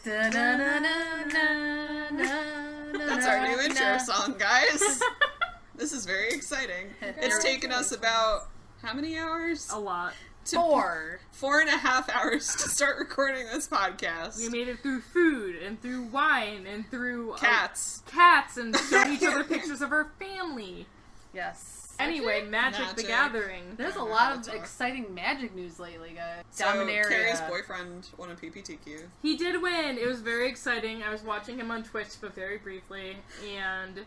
That's our new intro song, guys. This is very exciting. It's taken us about, how many hours? A lot. 4.5 hours to start recording this podcast. We made it through food and through wine and through cats and showed each other pictures of our family. Yes. Anyway, Magic the Gathering. There's a lot of exciting Magic news lately, guys. So, Carrie's boyfriend won a PPTQ. He did win. It was very exciting. I was watching him on Twitch, but very briefly, and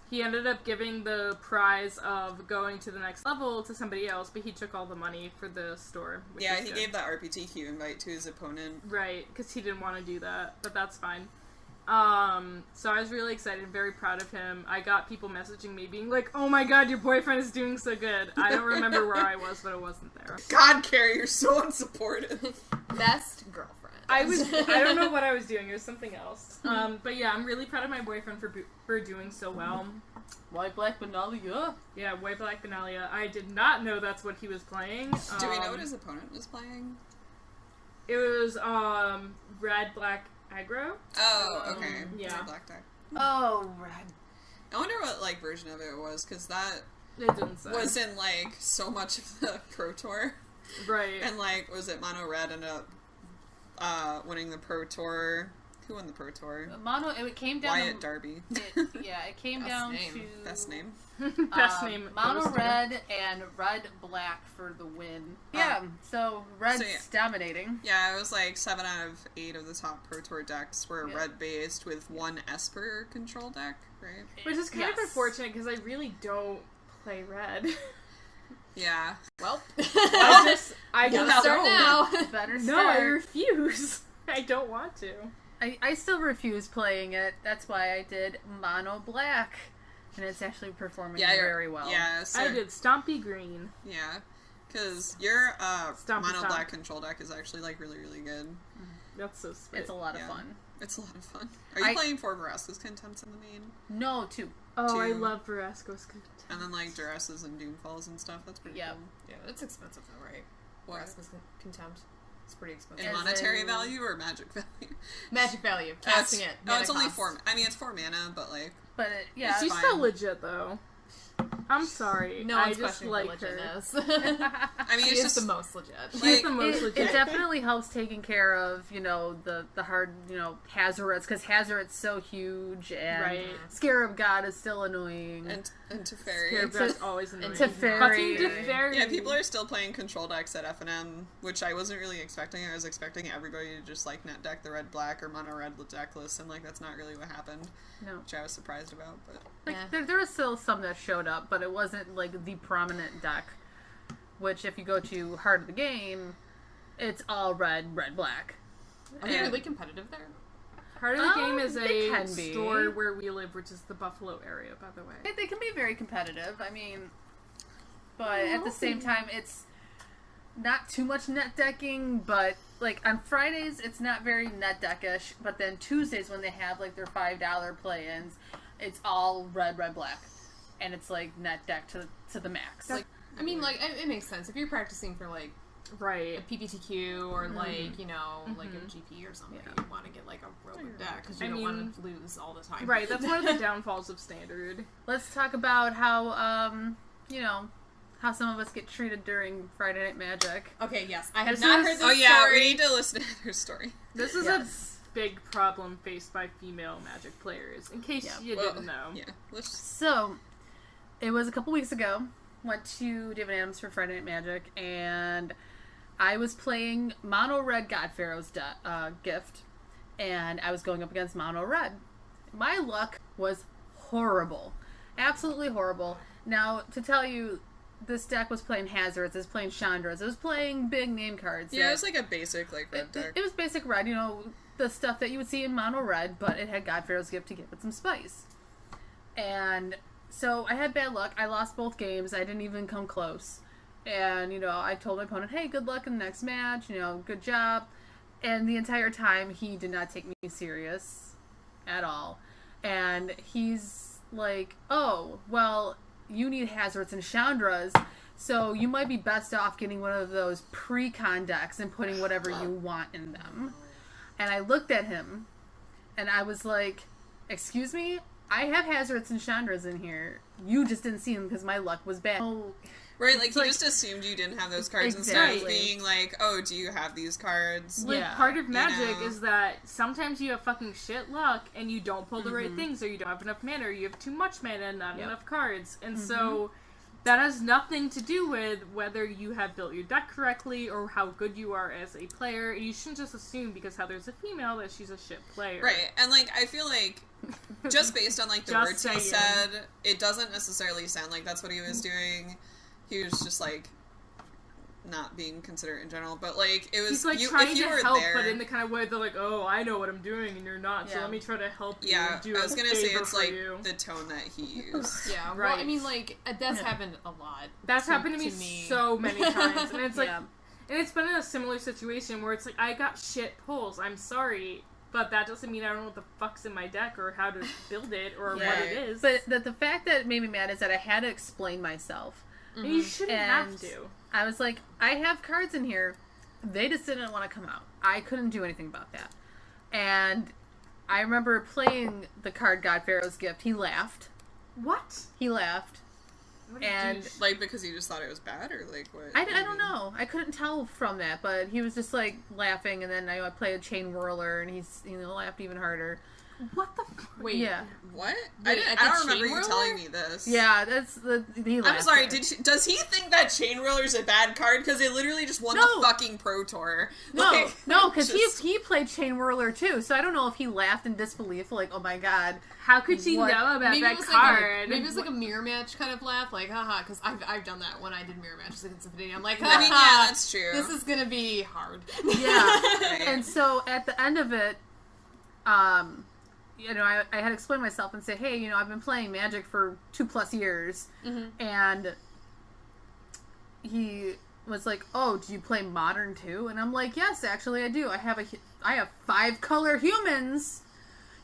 he ended up giving the prize of going to the next level to somebody else, but he took all the money for the store. Yeah, he gave that RPTQ invite to his opponent. Right, because he didn't want to do that, but that's fine. So I was really excited, very proud of him. I got people messaging me being like, oh my god, your boyfriend is doing so good. I don't remember where I was, but it wasn't there. God, Carrie, you're so unsupportive. Best girlfriend. I don't know what I was doing, it was something else. But yeah, I'm really proud of my boyfriend for doing so well. White Black Benalia. Yeah, White Black Benalia. I did not know that's what he was playing. Do we know what his opponent was playing? It was, Red Black Aggro. Oh, okay. Yeah. Red Black deck. Oh, red. I wonder what, version of it was, because that It didn't say. was in, so much of the Pro Tour. Right. And, was it Mono Red ended up winning the Pro Tour? Who won the Pro Tour? It came down Wyatt Darby. It came down to... Best name. Best name. Mono Red and Red Black for the win. So Red's dominating. Yeah, it was 7 out of 8 of the top Pro Tour decks were red-based with one Esper control deck, right? Which is kind of unfortunate because I really don't play red. Yeah. Well, I just start now. Better start. No, I refuse. I don't want to. I still refuse playing it. That's why I did Mono Black. And it's actually performing very well. Yeah, so, I did Stompy Green. Yeah, because your Mono Stomp. Black control deck is actually, really, really good. That's so sweet. It's a lot of fun. It's a lot of fun. Are you playing 4 Verasco's Contempts in the main? No, 2. Oh, 2. I love Verasco's Contempt. And then, Duresses and Doomfalls and stuff. That's pretty cool. Yeah, it's expensive though, right? What? Verasco's Contempt. It's pretty expensive. In monetary value or magic value? Magic value. Casting it. No, it's only 4. I mean, it's 4 mana, but But she's fine. still legit though. I'm sorry. No one's I just questioning like the her. legitness. I mean, She it's is just the most legit. She's the most legit. It definitely helps taking care of, the hard, Hazarets, because Hazard's so huge, and Scarab God is still annoying. and Teferi. Scarab God's always annoying. Teferi. Fucking Teferi. Yeah, people are still playing control decks at FNM, which I wasn't really expecting. I was expecting everybody to just net deck the red black or mono red deck list, and that's not really what happened. No, which I was surprised about. But there was still some that showed up, but it wasn't the prominent deck. Which, if you go to Heart of the Game, it's all red, black. Are they really competitive there? Heart of the Game is they a can be. store where we live, which is the Buffalo area, by the way. They can be very competitive. I mean, but at the same time, it's not too much net decking. But on Fridays, it's not very net deckish. But then Tuesdays, when they have their $5 play-ins, it's all red, black, and it's net deck to the max. I mean, it makes sense if you're practicing for a PPTQ or a GP or something. You want to get a real good deck because you don't want to lose all the time. Right, that's one of the downfalls of Standard. Let's talk about how how some of us get treated during Friday Night Magic. Okay, yes, I have not heard this story. story. We need to listen to their story. This is a big problem faced by female Magic players. In case you didn't know. Yeah. So, it was a couple weeks ago. Went to David Adams for Friday Night Magic, and I was playing Mono Red God Pharaoh's gift, and I was going up against Mono Red. My luck was horrible. Absolutely horrible. Now, to tell you, this deck was playing Hazards, it was playing Chandras, it was playing big name cards. Yeah, it was a basic, red deck. It was basic red, the stuff that you would see in Mono Red, but it had God Pharaoh's gift to give it some spice. And so I had bad luck. I lost both games. I didn't even come close. And, I told my opponent, hey, good luck in the next match. Good job. And the entire time, he did not take me serious at all. And he's like, oh, well, you need Hazards and Chandras, so you might be best off getting one of those pre-con decks and putting whatever you want in them. And I looked at him, and I was like, excuse me? I have Hazards and Chandras in here. You just didn't see them because my luck was bad. Oh, right, like, he just assumed you didn't have those cards instead of being like, oh, do you have these cards? Like, part of Magic is that sometimes you have fucking shit luck and you don't pull the right things, or you don't have enough mana, or you have too much mana and not enough cards. And so that has nothing to do with whether you have built your deck correctly or how good you are as a player. And you shouldn't just assume because Heather's a female that she's a shit player. Right, and, like, I feel like just based on, like, the words he said, it doesn't necessarily sound like that's what he was doing. He was just, like, not being considerate in general, but, like, it was... He's, like, trying to help, but in the kind of way they're like, oh, I know what I'm doing and you're not, so let me try to help you. Yeah, do I was gonna say it's, like, you. the tone that he used. Yeah, right. Well, I mean, like, that's happened a lot. That's happened to me so many times, and it's, like... And it's been in a similar situation where it's like, I got shit pulls, I'm sorry, but that doesn't mean I don't know what the fuck's in my deck or how to build it or what it is. But the fact that made me mad is that I had to explain myself. And you shouldn't have to. I was like, I have cards in here. They just didn't want to come out. I couldn't do anything about that. And I remember playing the card God Pharaoh's Gift. He laughed. What? He laughed. And like, because he just thought it was bad, or like what? I don't know. I couldn't tell from that, but he was just like laughing. And then I played a Chain Whirler, and he's laughed even harder. What the Wait. Yeah. What? I don't remember you telling me this. Yeah, that's he laughed. I'm sorry, does he think that Chain Whirler's a bad card? Because they literally just won the fucking Pro Tour. No, because he played Chain Whirler too, so I don't know if he laughed in disbelief, like, oh my god. How could she know about that card? Maybe it was like a mirror match kind of laugh, like, haha, because I've done that when I did mirror matches against Infinity. I'm like, haha, I mean, yeah, that's true. This is gonna be hard. Yeah. And so at the end of it, I had explained myself and say, hey, I've been playing Magic for 2+ years, and he was like, oh, do you play Modern too? And I'm like, yes, actually I do. I have 5-color humans.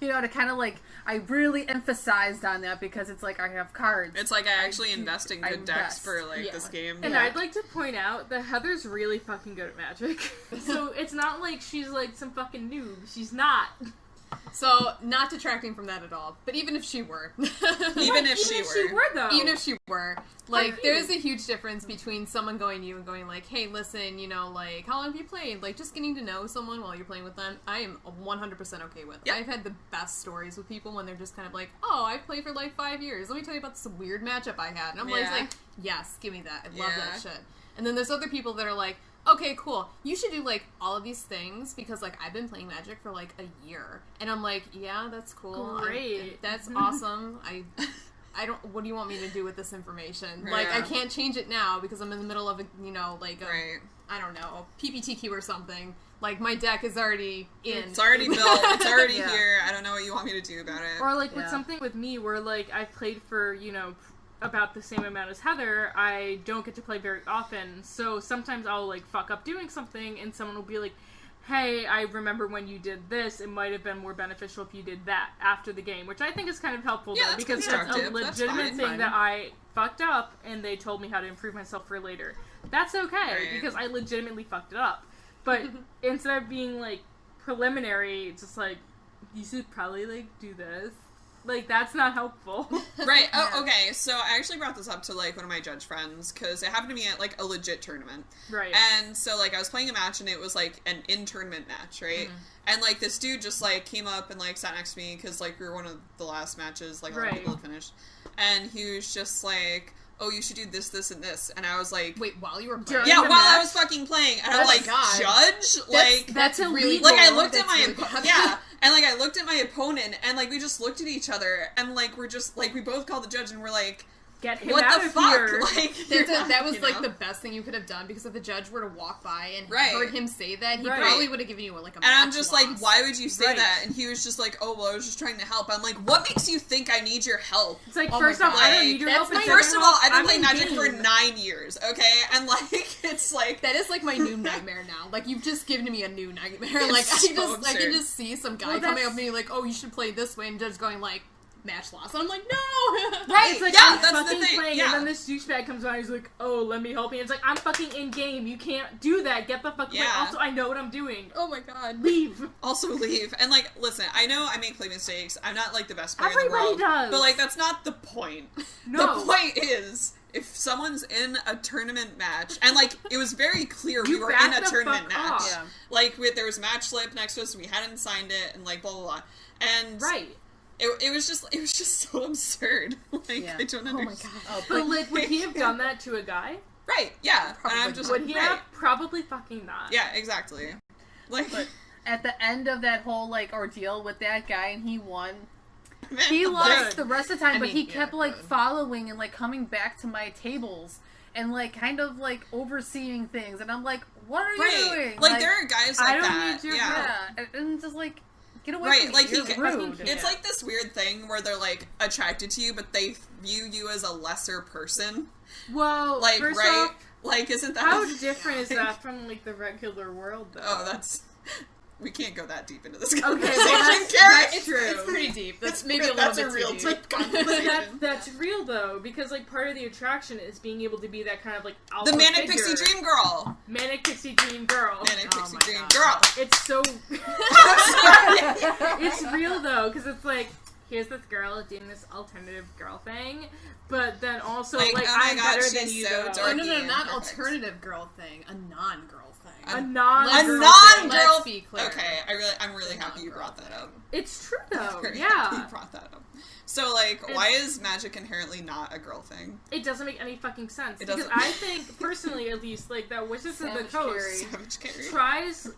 To kind of like, I really emphasized on that because it's like I have cards. It's like I actually invest in good decks for like this game. And I'd like to point out that Heather's really fucking good at Magic. So it's not like she's like some fucking noob. She's not. So, not detracting from that at all, but even if she were. Even if she were, like, there's a huge difference between someone going to you and going like, hey, listen, like, how long have you played? Like, just getting to know someone while you're playing with them, I am 100% okay with. Yep. I've had the best stories with people when they're just kind of like, oh, I've played for like 5 years. Let me tell you about this weird matchup I had. And I'm always like, yes, give me that. I love that shit. And then there's other people that are like, okay, cool. You should do, like, all of these things because, like, I've been playing Magic for, like, a year. And I'm like, yeah, that's cool. Great. That's awesome. I don't, what do you want me to do with this information? Yeah. Like, I can't change it now because I'm in the middle of a, like, right. I don't know, a PPTQ or something. Like, my deck is already in. It's already built. It's already here. I don't know what you want me to do about it. Or, like, with something with me where, like, I've played for, about the same amount as Heather, I don't get to play very often, so sometimes I'll, like, fuck up doing something, and someone will be like, hey, I remember when you did this, it might have been more beneficial if you did that after the game, which I think is kind of helpful, though, because that's a legitimate thing that I fucked up, and they told me how to improve myself for later. That's okay, because I legitimately fucked it up. But instead of being, like, preliminary, it's just like, you should probably, like, do this. Like, that's not helpful. Right. Oh, okay. So I actually brought this up to, like, one of my judge friends, because it happened to me at, like, a legit tournament. Right. And so, like, I was playing a match, and it was, like, an in-tournament match, right? Mm-hmm. And, like, this dude just, like, came up and, like, sat next to me, because, like, we were one of the last matches, like, a lot of people had finished. And he was just like, oh, you should do this, this, and this. And I was like... Wait, while you were playing? Yeah, while I was fucking playing. And I'm like, judge? That's illegal. Like, I looked at my... Yeah. And, like, I looked at my opponent, and, like, we just looked at each other, and, like, we're just, like, we both called the judge, and we're like... Get him out of here. Like, that was like the best thing you could have done, because if the judge were to walk by and heard him say that, he probably would have given you like a match And I'm just loss. like, why would you say that? And he was just like, oh, well, I was just trying to help. I'm like, what makes you think I need your help? It's like, first off, I don't need your help. First of all, I've been playing Magic for 9 years, okay? And like, it's like... That is like my new nightmare now. Like, you've just given me a new nightmare. Like, I can just see some guy coming up to me like, oh, you should play this way, and judge going like, match loss. And I'm like, no! Right, it's like, yeah, I'm that's the fucking thing. playing, Yeah. and then this douchebag comes on, he's like, oh, let me help you. It's like, I'm fucking in-game, you can't do that, get the fuck away. Yeah. Also, I know what I'm doing. Oh my god. Leave. Also leave. And, like, listen, I know I make play mistakes. I'm not, like, the best player in the Everybody world. does. But, like, that's not the point. No. The point is, if someone's in a tournament match, and, like, it was very clear we You were in back a the tournament fuck match. off. Yeah. Like, there was match slip next to us, we hadn't signed it, and, like, blah, blah, blah. And Right. it was just so absurd. Like, Yeah. I don't Oh my understand. god. Oh, But, like, would he have done that to a guy? Right, yeah. Probably and I'm just Would like, he right. have? Probably fucking not. Yeah, exactly. Like, But at the end of that whole, like, ordeal with that guy, and he won, man, he the lost Good. the rest of the time, I but mean, he yeah, kept, like, good. following and, like, coming back to my tables and, like, kind of, like, overseeing things. And I'm like, what are you doing? Like, there are guys like I don't that. need your Yeah. Yeah, and just, like, get away Right, from me. like, You're he- rude. It's like this weird thing where they're, like, attracted to you, but they view you as a lesser person. Well, Like, first right? off, Like, isn't that... how different is that from, like, the regular world, though? Oh, that's... We can't go that deep into this Okay, conversation, well, that's Karen. true. It's pretty deep. That's maybe a little That's bit a real too deep. deep But conversation. that's real, though, because, like, part of the attraction is being able to be that kind of, like, alpha The Manic figure. Pixie Dream Girl. Manic Pixie Dream Girl. Manic Oh Pixie my Dream God. Girl. It's so... Sorry. It's real, though, because it's like, here's this girl doing this alternative girl thing, but then also, Like, like, oh my I'm God, better than she's you, so though. dark. Oh, no, Dorky not and perfect. alternative girl thing. A non-girl thing. A non A Let's- non-girl... Let's be clear. Okay, I'm really happy you brought that up. It's true, though, Very happy you yeah. brought that up. So, like, It's- why is magic inherently not a girl thing? It doesn't make any fucking sense. It Because doesn't. I think, personally at least, like, that Wizards of the Savage Coast Carrie. Savage Carrie. tries...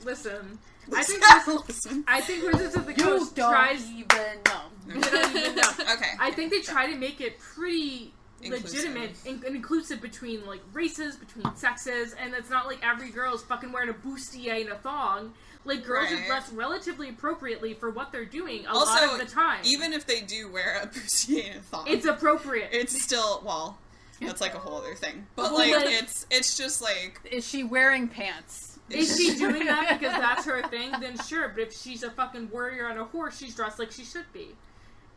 Listen. I think Listen. I think Wizards of the You Coast don't tries... even know. You don't even know. Okay. I think they try to make it pretty Inclusive. legitimate and inclusive between, like, races, between sexes, and it's not like every girl is fucking wearing a bustier and a thong. Like, girls Right. are dressed relatively appropriately for what they're doing a Also, lot of the time. Even if they do wear a bustier and a thong, It's appropriate. it's still, well, that's like a whole other thing. But, Well, like, like- it's just like... Is she wearing pants? Is she doing that because that's her thing? Then sure, but if she's a fucking warrior on a horse, she's dressed like she should be.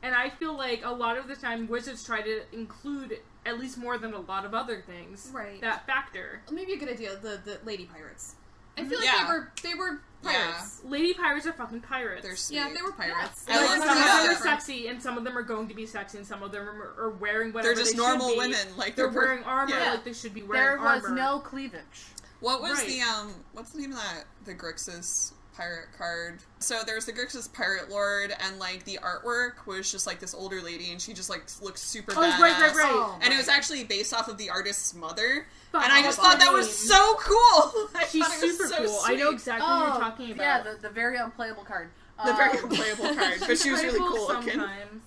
And I feel like a lot of the time Wizards try to include, at least more than a lot of other things, Right. that factor. Maybe a good idea. The lady pirates. I feel like Yeah. they were pirates. Lady pirates are fucking pirates. They're sweet. Yeah, they were pirates. I Like, love some them of them all. are sexy, and some of them are going to be sexy, and some of them are wearing whatever They're just they normal should be. women. Like, They're wearing armor yeah. like they should be wearing There was armor. no cleavage. What was Right. the, what's the name of that? The Grixis pirate card. So there was the Grixis pirate lord, and, like, the artwork was just, like, this older lady, and she just, like, looked super Oh, badass. right. Oh, And it was actually based off of the artist's mother. Fuck And I off, just thought that was Eileen. so cool! I She's thought it was super so cool. I know sweet. exactly what you're talking about. Yeah, the very unplayable card. The very unplayable card, but she was really Playable cool looking. sometimes.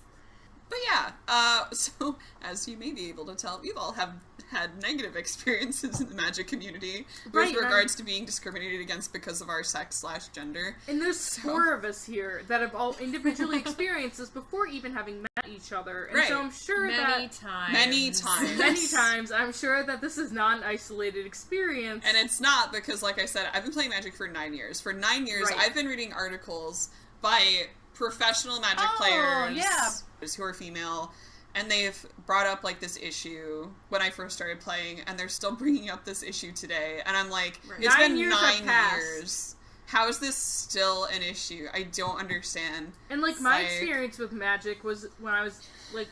But yeah, so as you may be able to tell, we've all have had negative experiences in the Magic community with Right, regards to being discriminated against because of our sex/gender. And there's four of us here that have all individually experienced this before even having met each other. And so Right. I'm sure Many that times. Many times. many times, I'm sure that this is not an isolated experience. And it's not because, like I said, I've been playing Magic for 9 years. For 9 years, Right. I've been reading articles by professional Magic players yeah. who are female, and they've brought up, like, this issue when I first started playing, and they're still bringing up this issue today. And I'm like, Right. it's 9 been years have 9 passed. years. How is this still an issue? I don't understand. And, like, my Like- experience with Magic was when I was, like,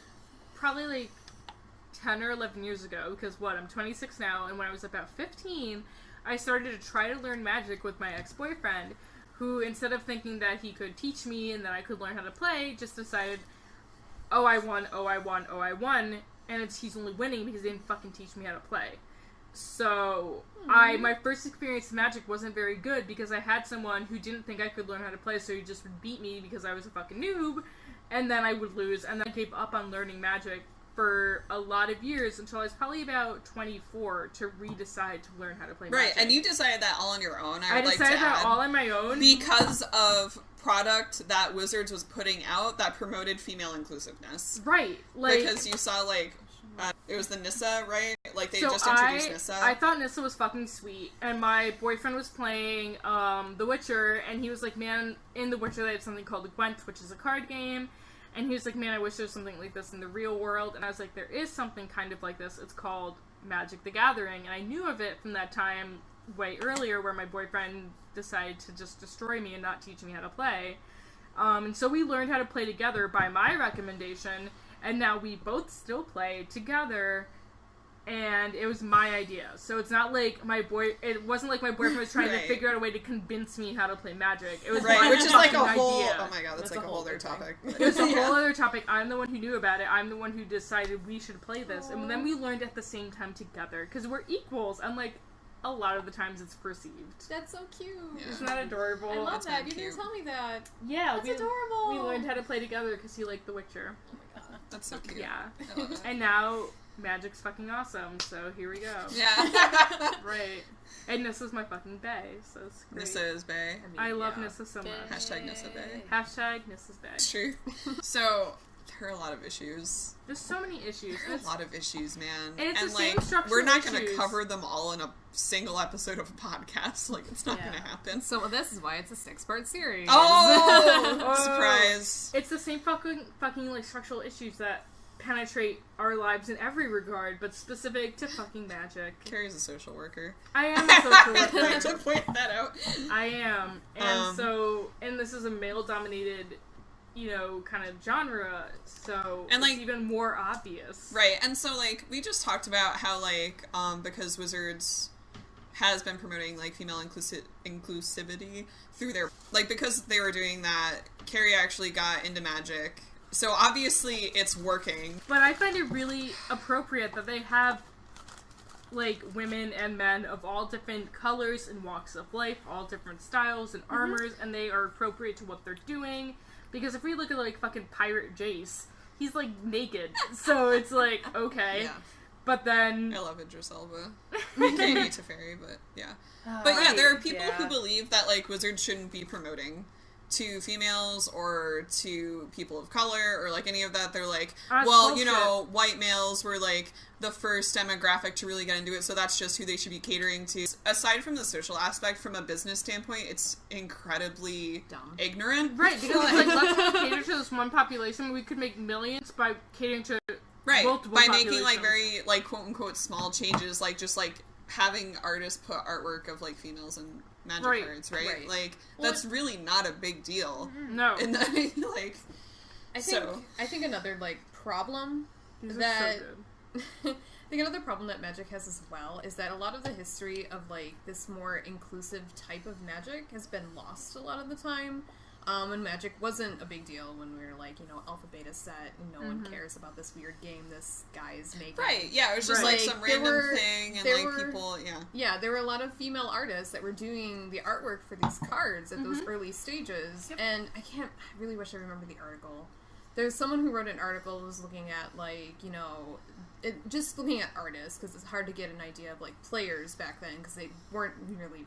probably, like, 10 or 11 years ago, because, I'm 26 now, and when I was about 15, I started to try to learn Magic with my ex-boyfriend, who, instead of thinking that he could teach me and that I could learn how to play, just decided, I won, and he's only winning because he didn't fucking teach me how to play. So, my first experience with Magic wasn't very good because I had someone who didn't think I could learn how to play, so he just would beat me because I was a fucking noob, and then I would lose, and then I gave up on learning Magic for a lot of years until I was probably about 24 to redecide to learn how to play Right, Magic. and you decided that all on your own, I I'd like to decided that add. all on my own. Because of product that Wizards was putting out that promoted female inclusiveness. Right, like... Because you saw, like, it was the Nissa, right? Like, they So just introduced Nissa. I thought Nissa was fucking sweet, and my boyfriend was playing The Witcher, and he was like, man, in The Witcher they have something called the Gwent, which is a card game, And he was like, man, I wish there was something like this in the real world. And I was like, there is something kind of like this. It's called Magic the Gathering. And I knew of it from that time way earlier where my boyfriend decided to just destroy me and not teach me how to play. And so we learned how to play together by my recommendation. And now we both still play together. And it was my idea. So it's not like it wasn't like my boyfriend was trying to figure out a way to convince me how to play Magic. It was my which is like a whole, idea. oh my god, that's like a whole other topic. It was a whole other topic. I'm the one who knew about it. I'm the one who decided we should play this. And then we learned at the same time together. Because we're equals, unlike a lot of the times it's perceived. That's so cute. Yeah. Isn't that adorable? I love That's that. You cute. didn't tell me that. Yeah. That's adorable. We learned how to play together because he liked The Witcher. Oh my god. That's so cute. Yeah. I love it. And now Magic's fucking awesome, so here we go. Yeah. Right. And Nissa's my fucking bae, so it's great. Nissa is bae. I love Nissa so much. Hashtag Nissa bae. Hashtag Nissa's bae. It's true. So, there are a lot of issues. There's so many issues. There are a lot of issues, man. And it's the like, same structural we're not going to issues. cover them all in a single episode of a podcast. Like, it's not going to happen. So this is why it's a 6-part series. Oh! Surprise. It's the same fucking like structural issues that penetrate our lives in every regard, but specific to fucking Magic. Carrie's a social worker. I am a social I'd like worker. to point that out. I am. And and this is a male-dominated, kind of genre, so And, it's like, even more obvious. Right, and so, like, we just talked about how, like, because Wizards has been promoting, like, female inclusivity through their, like, because they were doing that, Carrie actually got into Magic. So obviously it's working. But I find it really appropriate that they have, like, women and men of all different colors and walks of life, all different styles and armors, and they are appropriate to what they're doing. Because if we look at, like, fucking Pirate Jace, he's, like, naked. So it's like, okay. Yeah. But then... I love Idris Elba. AKA Teferi, but yeah. But yeah, there are people who believe that, like, Wizards shouldn't be promoting to females or to people of color or, like, any of that. They're like, well, bullshit. White males were, like, the first demographic to really get into it, so that's just who they should be catering to. Aside from the social aspect, from a business standpoint, it's incredibly dumb. Ignorant. Right, because it's like, let's not cater to this one population. We could make millions by catering to multiple by populations. making, like, very, like, quote-unquote small changes, like, just, like, having artists put artwork of, like, females and Magic cards, right? Like, that's really not a big deal. No. And like, I think another, like, problem These that... are so good. I think another problem that Magic has as well is that a lot of the history of, like, this more inclusive type of Magic has been lost a lot of the time. And Magic wasn't a big deal when we were, like, alpha beta set, and no one cares about this weird game this guy is making. Right, yeah, it was just, like, some random thing, and, like, people, Yeah, there were a lot of female artists that were doing the artwork for these cards at those early stages, and I really wish I remember the article. There's someone who wrote an article who was looking at, like, just looking at artists, because it's hard to get an idea of, like, players back then, because they weren't really,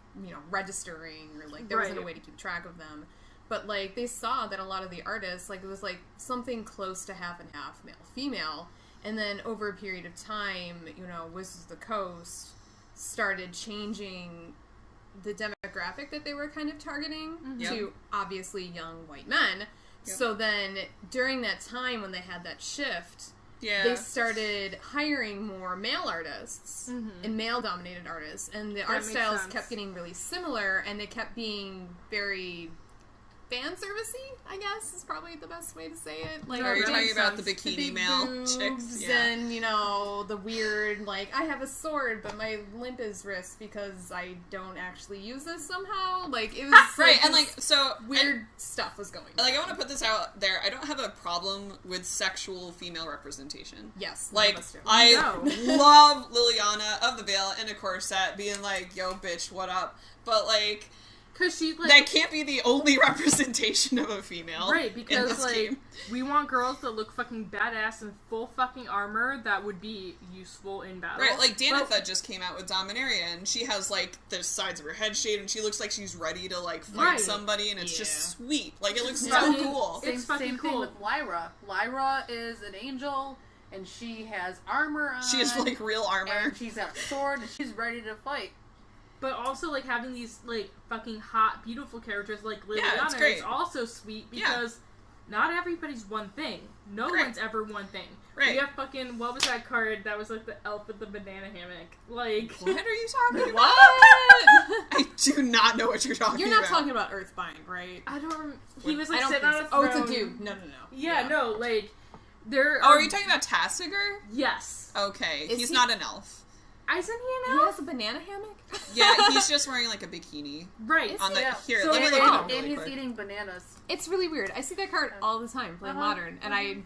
registering, or, like, there wasn't a way to keep track of them. But, like, they saw that a lot of the artists, like, it was, like, something close to half and half male-female. And then over a period of time, Wizards of the Coast started changing the demographic that they were kind of targeting to, obviously, young white men. Yep. So then, during that time when they had that shift, they started hiring more male artists and male-dominated artists. And the art styles kept getting really similar, and they kept being very... fan servicey, I guess, is probably the best way to say it. Like, are you talking about the bikini male chicks? Yeah. And, the weird, like, I have a sword, but my limp is wrist because I don't actually use this somehow. Like, it was right, and, like, so weird stuff was going on. Like, I want to put this out there. I don't have a problem with sexual female representation. Yes, like, I love Liliana of the Veil in a corset being like, yo, bitch, what up? But, like... Because she, like... That can't be the only representation of a female. Right, because, like, game. We want girls that look fucking badass in full fucking armor that would be useful in battle. Right, like, Danitha just came out with Dominaria, and she has, like, the sides of her head shaved, and she looks like she's ready to, like, fight somebody, and it's just sweet. Like, it looks so cool. It's fucking same cool. thing with Lyra. Lyra is an angel, and she has armor on. She has, like, real armor. And she's got a sword, and she's ready to fight. But also, like, having these, like, fucking hot, beautiful characters like Liliana is also sweet because not everybody's one thing. No one's ever one thing. Right. You have fucking, what was that card that was like the elf with the banana hammock? Like, what are you talking about? What? I do not know what you're talking about. You're not talking about Earthbind, right? I don't remember. He was like I don't sitting on a think throne. so. Oh, it's a dude. No. Yeah, no, like, there Oh, are you talking about Tassiger? Yes. Okay, Is he's he- not an elf. Isn't he an He elf? has a banana hammock? Yeah, he's just wearing like a bikini. Right. On the here, So let me and- look it up And really he's quick. eating bananas. It's really weird. I see that card all the time playing Modern, and I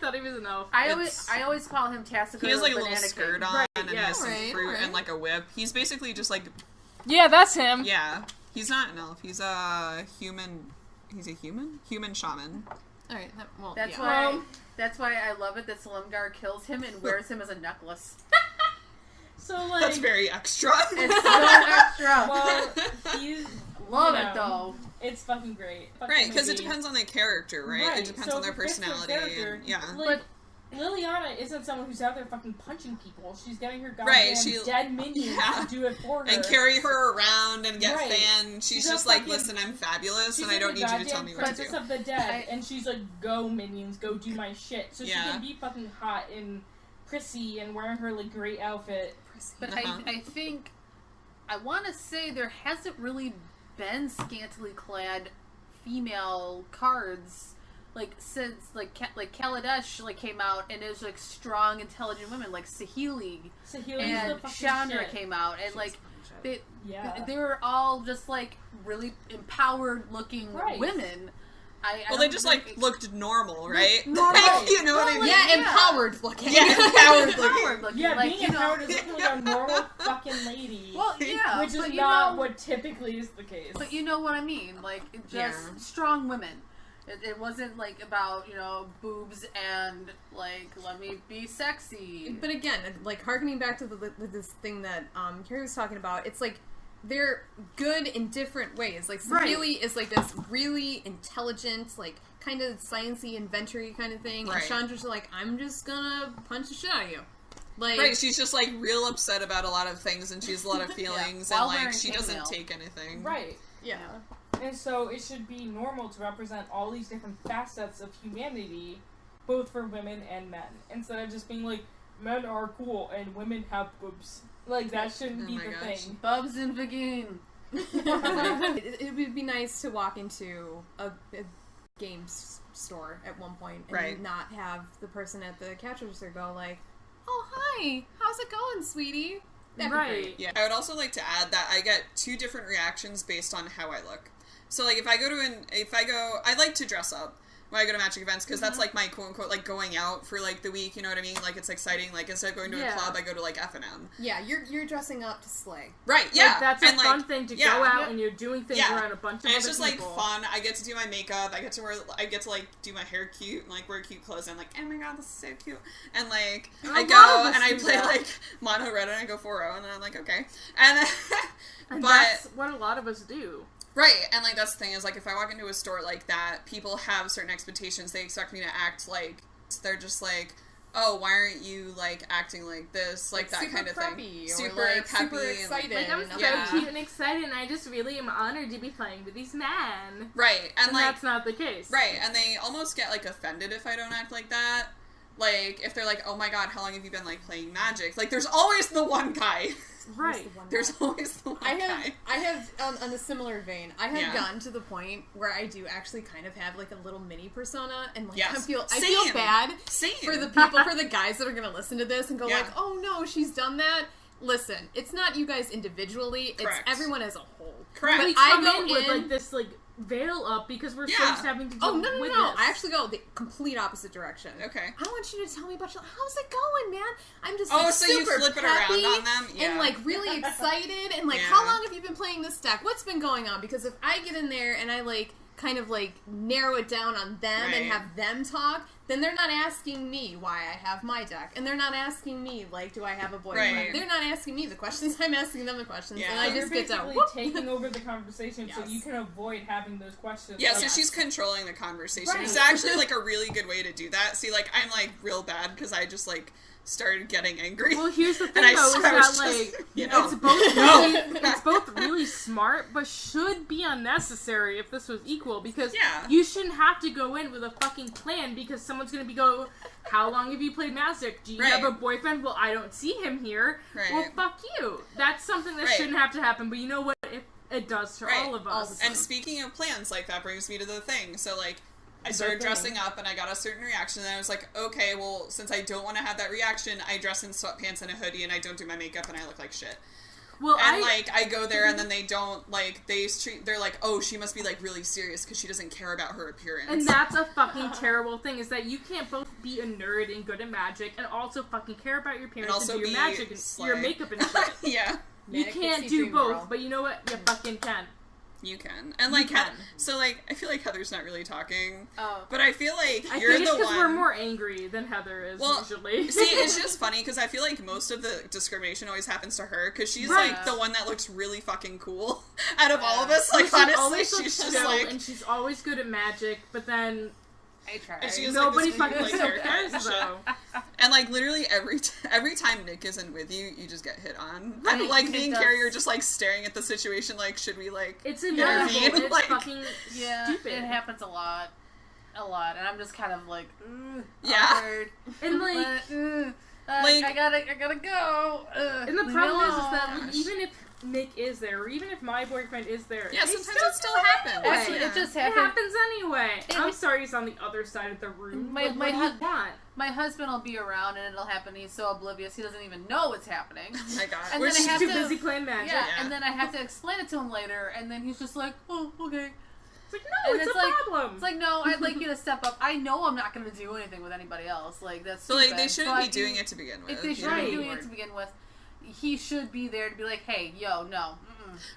thought he was an elf. I always call him Tassica. He has like a little Banana skirt King. on Right, and yeah. has some Alright, fruit alright. and like a whip. He's basically just like, Yeah, that's him. yeah, he's not an elf. He's a human. He's a human shaman. Alright, well, That's yeah. why. That's why I love it that Silumgar kills him and wears him as a necklace. So, like... That's very extra. It's so extra. Well, he's... Love you it know, though. It's fucking great. Right, because it depends on the character, right? Right, It depends so on their if it fits their personality. character, And, yeah. Like, Liliana isn't someone who's out there fucking punching people. She's getting her goddamn Right, she- dead minions yeah. to do it for her. And carry her around and get Right. fanned. She's She's just a like, fucking- listen, I'm fabulous, She's and I don't need you to tell me what to Princess do. of the Dead, and she's like, go minions, go do my shit. So Yeah. she can be fucking hot and prissy and wearing her like great outfit. But Uh-huh. I think I want to say there hasn't really been scantily clad female cards like since like Kaladesh like came out and it was like strong intelligent women like Saheeli So he was and the fucking Chandra shit. came out and like Yeah. they were all just like really empowered looking Right. women. I Well, don't they just think like looked normal, right? normal. You know what I Well, mean? Yeah, Yeah. empowered looking. Yeah, empowered empowered looking. looking. Yeah, like, being you know, empowered is looking like a normal fucking lady. well, yeah, which is but not you know, what typically is the case. But you know what I mean, like just Yeah. strong women. It wasn't like about boobs and like let me be sexy. But again, like harkening back to this thing that Carrie was talking about, it's like they're good in different ways. Like Saheeli is like this really intelligent, like kind of sciencey, inventory kind of thing, Right. and Chandra's like, I'm just gonna punch the shit out of you. Like, Right, she's just like real upset about a lot of things, and she has a lot of feelings, While and like wearing she doesn't chainmail. take anything. right. yeah. And so it should be normal to represent all these different facets of humanity, both for women and men, instead of just being like, men are cool and women have boobs. Like, that shouldn't Oh be my the gosh. thing. Bubs and Vagine. It would be nice to walk into a games store at one point and Right. not have the person at the cash register go like, "Oh, hi, how's it going, sweetie?" That'd be Right. great. Yeah, I would also like to add that I get two different reactions based on how I look. So like if I like to dress up when I go to magic events because that's like my quote unquote like going out for like the week, you know what I mean? Like it's exciting. Like instead of going to a Yeah. club, I go to like F&M. Yeah, you're dressing up to slay. Right? Yeah, Like, that's a and, fun like, thing to yeah. go out and you're doing things Yeah. around a bunch of And other it's just people. like fun. I get to do my makeup. I get to like do my hair cute and like wear cute clothes. And I'm like, oh my god, this is so cute. And like A I lot go of us and I do play that. like mono red and I go 4-0 and then I'm like okay. And And but that's what a lot of us do. right, and like that's the thing is like if I walk into a store like that, people have certain expectations. They expect me to act like they're just like, oh, why aren't you like acting like this, like that super kind of preppy, thing, or, super like, peppy, super and, excited. Like, I'm and so Yeah. cute and excited, and I just really am honored to be playing with these men. right, and And like that's not the case. right, and they almost get like offended if I don't act like that. Like if they're like, oh my god, how long have you been like playing Magic? Like there's always the one guy. Right. There's always the one guy. I have on a similar vein. I have Yeah. gotten to the point where I do actually kind of have like a little mini persona, and like Yes. I feel Same. bad Same. for the people, for the guys that are gonna listen to this and go Yeah. like, "Oh no, she's done that." Listen, it's not you guys individually; Correct. it's everyone as a whole. Correct. We I come go in with in- like this like veil up because we're so Yeah. used to having to Oh deal no, with no! this. I actually go the complete opposite direction. Okay. I want you to tell me about your. How's it going, man? I'm just Oh, like, so you super flip it peppy around on them? Yeah. and like really excited and like, Yeah. how long have you been playing this deck? What's been going on? Because if I get in there and I like kind of like narrow it down on them and Right. have them talk, then they're not asking me why I have my deck. And they're not asking me, like, do I have a boyfriend? Right. They're not asking me the questions. I'm asking them the questions. Yeah. And I just get to, basically taking over the conversation so you can avoid having those questions. Yeah, so she's controlling the conversation. Right. It's actually, like, a really good way to do that. See, like, I'm, like, real bad because I just, like, started getting angry. Well, here's the thing, though, is that, like, it's both really smart, but should be unnecessary if this was equal, because you shouldn't have to go in with a fucking plan because someone's going to how long have you played Magic? Do you have a boyfriend? Well, I don't see him here. Right. Well, fuck you. That's something that shouldn't have to happen, but you know what? It does to all of us. And speaking of plans, like, that brings me to the thing. So, like, I started dressing up, and I got a certain reaction, and I was like, okay, well, since I don't want to have that reaction, I dress in sweatpants and a hoodie, and I don't do my makeup, and I look like shit. Well, and, I go there, and then they don't, like, they're like, oh, she must be, like, really serious, because she doesn't care about her appearance. And that's a fucking terrible thing, is that you can't both be a nerd and good at magic, and also fucking care about your appearance and do your magic and your makeup and shit. Yeah. You can't do both, but you know what? You fucking can. You can. And, like, so, like, I feel like Heather's not really talking. Oh. But I feel like you're the one... I think it's because we're more angry than Heather is, usually. See, it's just funny, because I feel like most of the discrimination always happens to her, because she's, like, the one that looks really fucking cool out of all of us. Like, honestly, she's just, like... And she's always good at magic, but then... I try. And she has, nobody like, fucking cares, though. And, like, literally every time Nick isn't with you, you just get hit on. Right. And, like, me and Carrie are just, like, staring at the situation, like, should we, like, it's inevitable. intervene? It's like, fucking stupid. It happens a lot. And I'm just kind of like, awkward. And, like, like I gotta go. And the problem is that, like, even if Nick is there, or even if my boyfriend is there, sometimes it still happens. Actually, it just happens. It happens anyway. I'm sorry he's on the other side of the room. What do you want? My husband will be around and it'll happen. He's so oblivious, he doesn't even know what's happening. Oh my god. And we're then I have too busy playing Magic. Yeah, and then I have to explain it to him later, and then he's just like, oh, okay. It's like, no, it's a problem. It's like, no, I'd like you to step up. I know I'm not going to do anything with anybody else. Like, that's so, stupid. like, they shouldn't be doing it to begin with. If they shouldn't be doing it to begin with, he should be there to be like, hey, yo, no.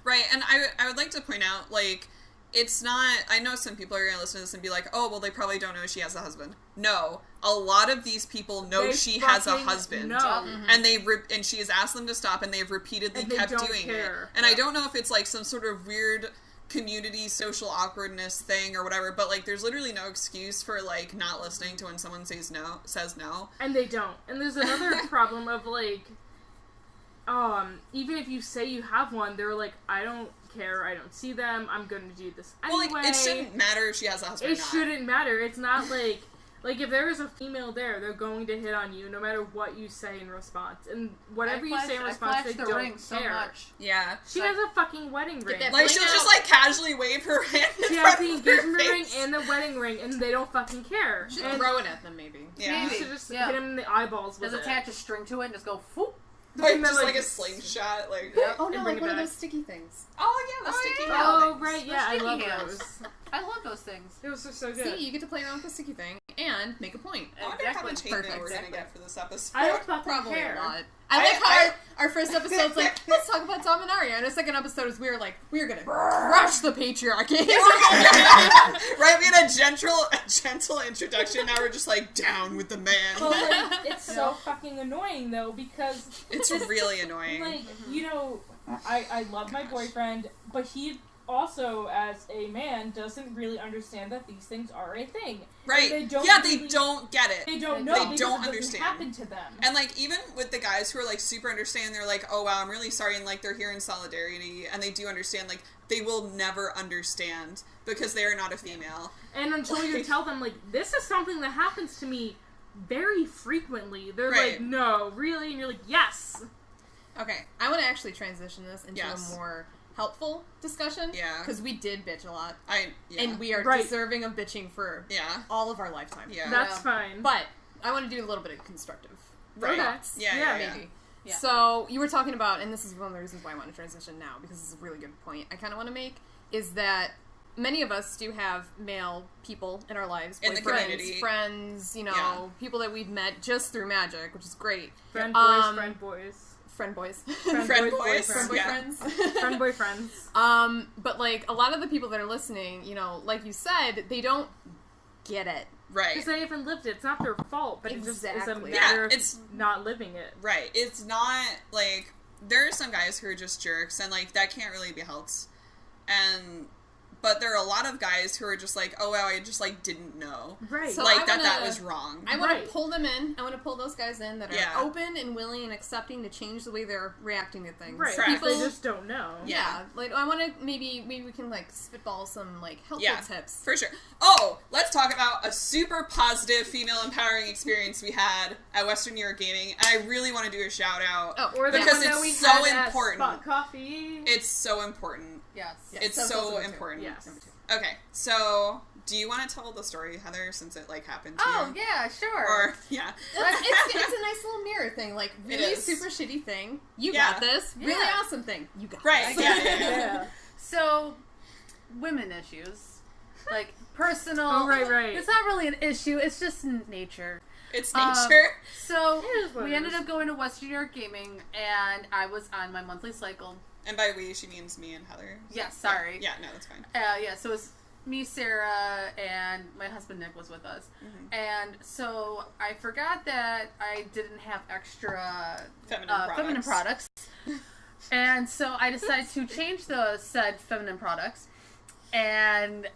Right, and I would like to point out, like, it's not... I know some people are going to listen to this and be like, oh, well, they probably don't know she has a husband. No. A lot of these people know she has a husband. No. And and she has asked them to stop, and they've repeatedly kept doing it. And I don't know if it's, like, some sort of weird community social awkwardness thing or whatever, but, like, there's literally no excuse for, like, not listening to when someone says no. And they don't. And there's another problem of, like... even if you say you have one, they're like, I don't care, I don't see them, I'm gonna do this anyway. Well, like, it shouldn't matter if she has a husband or not. It shouldn't matter. It's not like if there is a female there, they're going to hit on you no matter what you say in response. And whatever you say in response, they don't care. So much. Yeah. She has a fucking wedding ring. Like, she'll just, like, casually wave her hand in She front has the of her engagement ring face. and the wedding ring, and they don't fucking care. Should throw it at them, maybe. Yeah. You should just hit him in the eyeballs with Just attach a string to it and just go, whoop. Like, just like a slingshot, like... Yep. Oh no, like one of those sticky things. Oh yeah, the sticky hand. Oh things. right, yeah, I love those. I love those things. Those are so good. See, you get to play around with the sticky thing and make a point. I wonder how much hate mail we're gonna get for this episode. I don't fucking Probably care. a lot. I like how our first episode's like, let's talk about Dominaria, and our second episode is we're gonna crush the patriarchy. Right, we had a gentle introduction, now we're just like, down with the man. Well, like, it's so fucking annoying though, because it's really annoying. Like, you know, I love my boyfriend, but he also, as a man, doesn't really understand that these things are a thing. Right. They don't they don't get it. They don't know. They don't understand. Happen to them. And, like, even with the guys who are, like, super understanding, they're like, oh, wow, I'm really sorry, and, like, they're here in solidarity, and they do understand, like, they will never understand because they are not a female. And until you tell them, like, this is something that happens to me very frequently, they're like, no, really? And you're like, yes! Okay, I want to actually transition this into a more helpful discussion. Yeah. Because we did bitch a lot. Yeah. And we are deserving of bitching for all of our lifetime. Yeah. That's fine. But I want to do a little bit of constructive. Right. Thoughts. Yeah, maybe. Yeah. So, you were talking about, and this is one of the reasons why I want to transition now, because this is a really good point I kind of want to make, is that many of us do have male people in our lives. In the community. Friends, you know, people that we've met just through Magic, which is great. Friend boys. Friend boys. Friend boys. Friend boyfriends. But, like, a lot of the people that are listening, you know, like you said, they don't get it. Right. Because they haven't lived it. It's not their fault, but it just is a Exactly. matter Yeah, of not living it. Right. It's not, like, there are some guys who are just jerks, and, like, that can't really be helped. But there are a lot of guys who are just like, oh, wow, I just, like, didn't know. Right. So Like, I that was wrong. I want to pull them in. I want to pull those guys in that are Yeah. open and willing and accepting to change the way they're reacting to things. Right. Correct. They just don't know. Yeah. Like, I want to, maybe we can, like, spitball some, like, helpful tips. For sure. Oh, let's talk about a super positive female empowering experience we had at Western New York Gaming. And I really want to do a shout out. Oh, Or the Because one that it's we so had at important. Spot Coffee. It's so important. Yes. It's that's so also number two. important. Yes. Okay, so do you want to tell the story, Heather, since it, like, happened to Oh, you? yeah, sure. Or, yeah. It's a nice little mirror thing. Like, really is. super shitty thing. You Yeah. got this. Really Yeah. awesome thing. You got Right, this. yeah. Yeah. So, women issues. Like, personal. Oh, right. It's not really an issue, it's just nature. It's nature. So, It is what we it ended is. up going to Western New York Gaming, and I was on my monthly cycle. And by we, she means me and Heather. Yeah, sorry. Yeah, no, that's fine. So it was me, Sarah, and my husband Nick was with us. Mm-hmm. And so I forgot that I didn't have extra Feminine products. And so I decided to change the said feminine products. And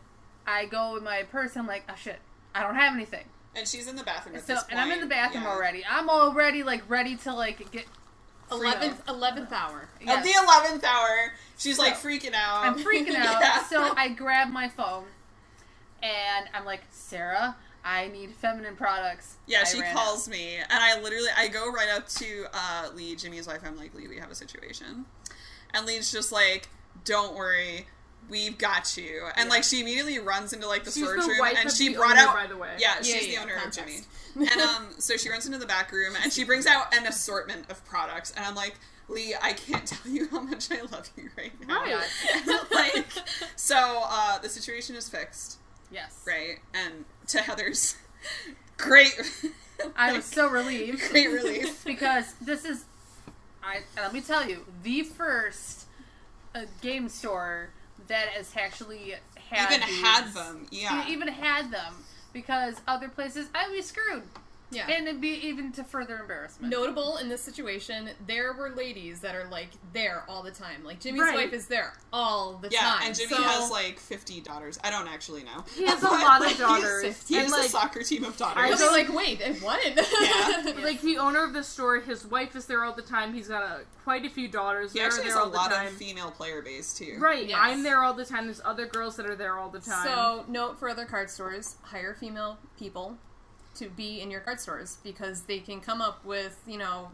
I go in my purse, I'm like, oh shit, I don't have anything. And she's in the bathroom at So, this point. and I'm in the bathroom Yeah. already. I'm already, like, ready to, like, get... 11th hour. At the 11th hour, she's, like, freaking out. I'm freaking out. Yeah. So I grab my phone, and I'm like, Sarah, I need feminine products. Yeah, I she ran calls me, and I go right up to Lee, Jimmy's wife. I'm like, Lee, we have a situation. And Lee's just like, don't worry, we've got you. And, like, she immediately runs into, like, the She's storage the room, wife and of she the brought owner, out... by the way. Yeah, Yeah, she's yeah, the owner of context. Jimmy. And, so she runs into the back room, and she brings out an assortment of products, and I'm like, Lee, I can't tell you how much I love you right now. Right. Like, so, the situation is fixed. Yes. Right, and to Heather's great, I was so relieved. great relief. Because this is, and let me tell you, the first game store that has actually had Even these. had them, yeah. Even had them. Because other places, I'd be screwed. Yeah. And it'd be even to further embarrassment. Notable in this situation, there were ladies that are, like, there all the time. Like, Jimmy's Right. wife is there all the Yeah, time. and Jimmy So- has like 50 daughters. I don't actually know. He has a But, lot like, of daughters. He has And, a like, soccer team of I daughters. was like, wait, what? Yeah. Like, the owner of the store, his wife is there all the time. He's got quite a few daughters. He They're actually has there a all the lot time. of female player base too. Right, Yes. I'm there all the time. There's other girls that are there all the time. So, note for other card stores, hire female people to be in your card stores because they can come up with, you know,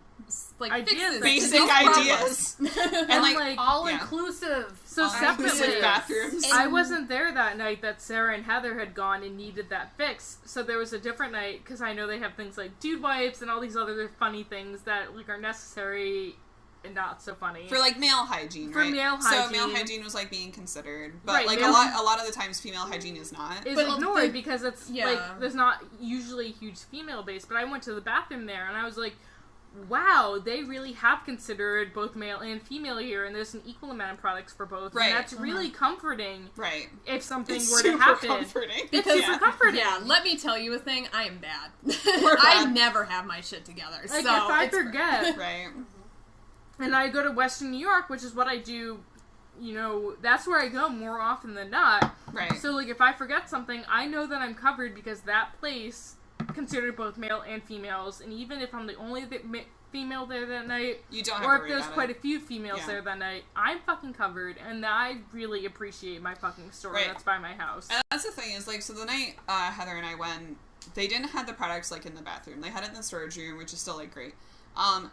like Ideas fixes that Basic to these ideas. problems. And like, like, All yeah. inclusive. so inclusive separately, bathrooms. I wasn't there that night that Sarah and Heather had gone and needed that fix. So there was a different night because I know they have things like dude wipes and all these other funny things that like are necessary and not so funny. For like male hygiene, For right? male So male hygiene. hygiene was like being considered, but Right, like male- a lot of the times female hygiene is not. is But ignored the- because it's yeah. like there's not usually a huge female base. But I went to the bathroom there and I was like, wow, they really have considered both male and female here, and there's an equal amount of products for both. Right. And that's really comforting Right. if something It's were to super happen. comforting. It's Yeah. super comforting. Yeah, let me tell you a thing. I am bad. We're I bad. never have my shit together. Like so if I it's great. forget, Right. and I go to Western New York, which is what I do, you know, that's where I go more often than not. Right. So, like, if I forget something, I know that I'm covered because that place considered both male and females, and even if I'm the only female there that night, You don't have or to if worry there's about quite it. a few females Yeah. there that night, I'm fucking covered, and I really appreciate my fucking store Right. that's by my house. And that's the thing is, like, so the night Heather and I went, they didn't have the products, like, in the bathroom. They had it in the storage room, which is still, like, great.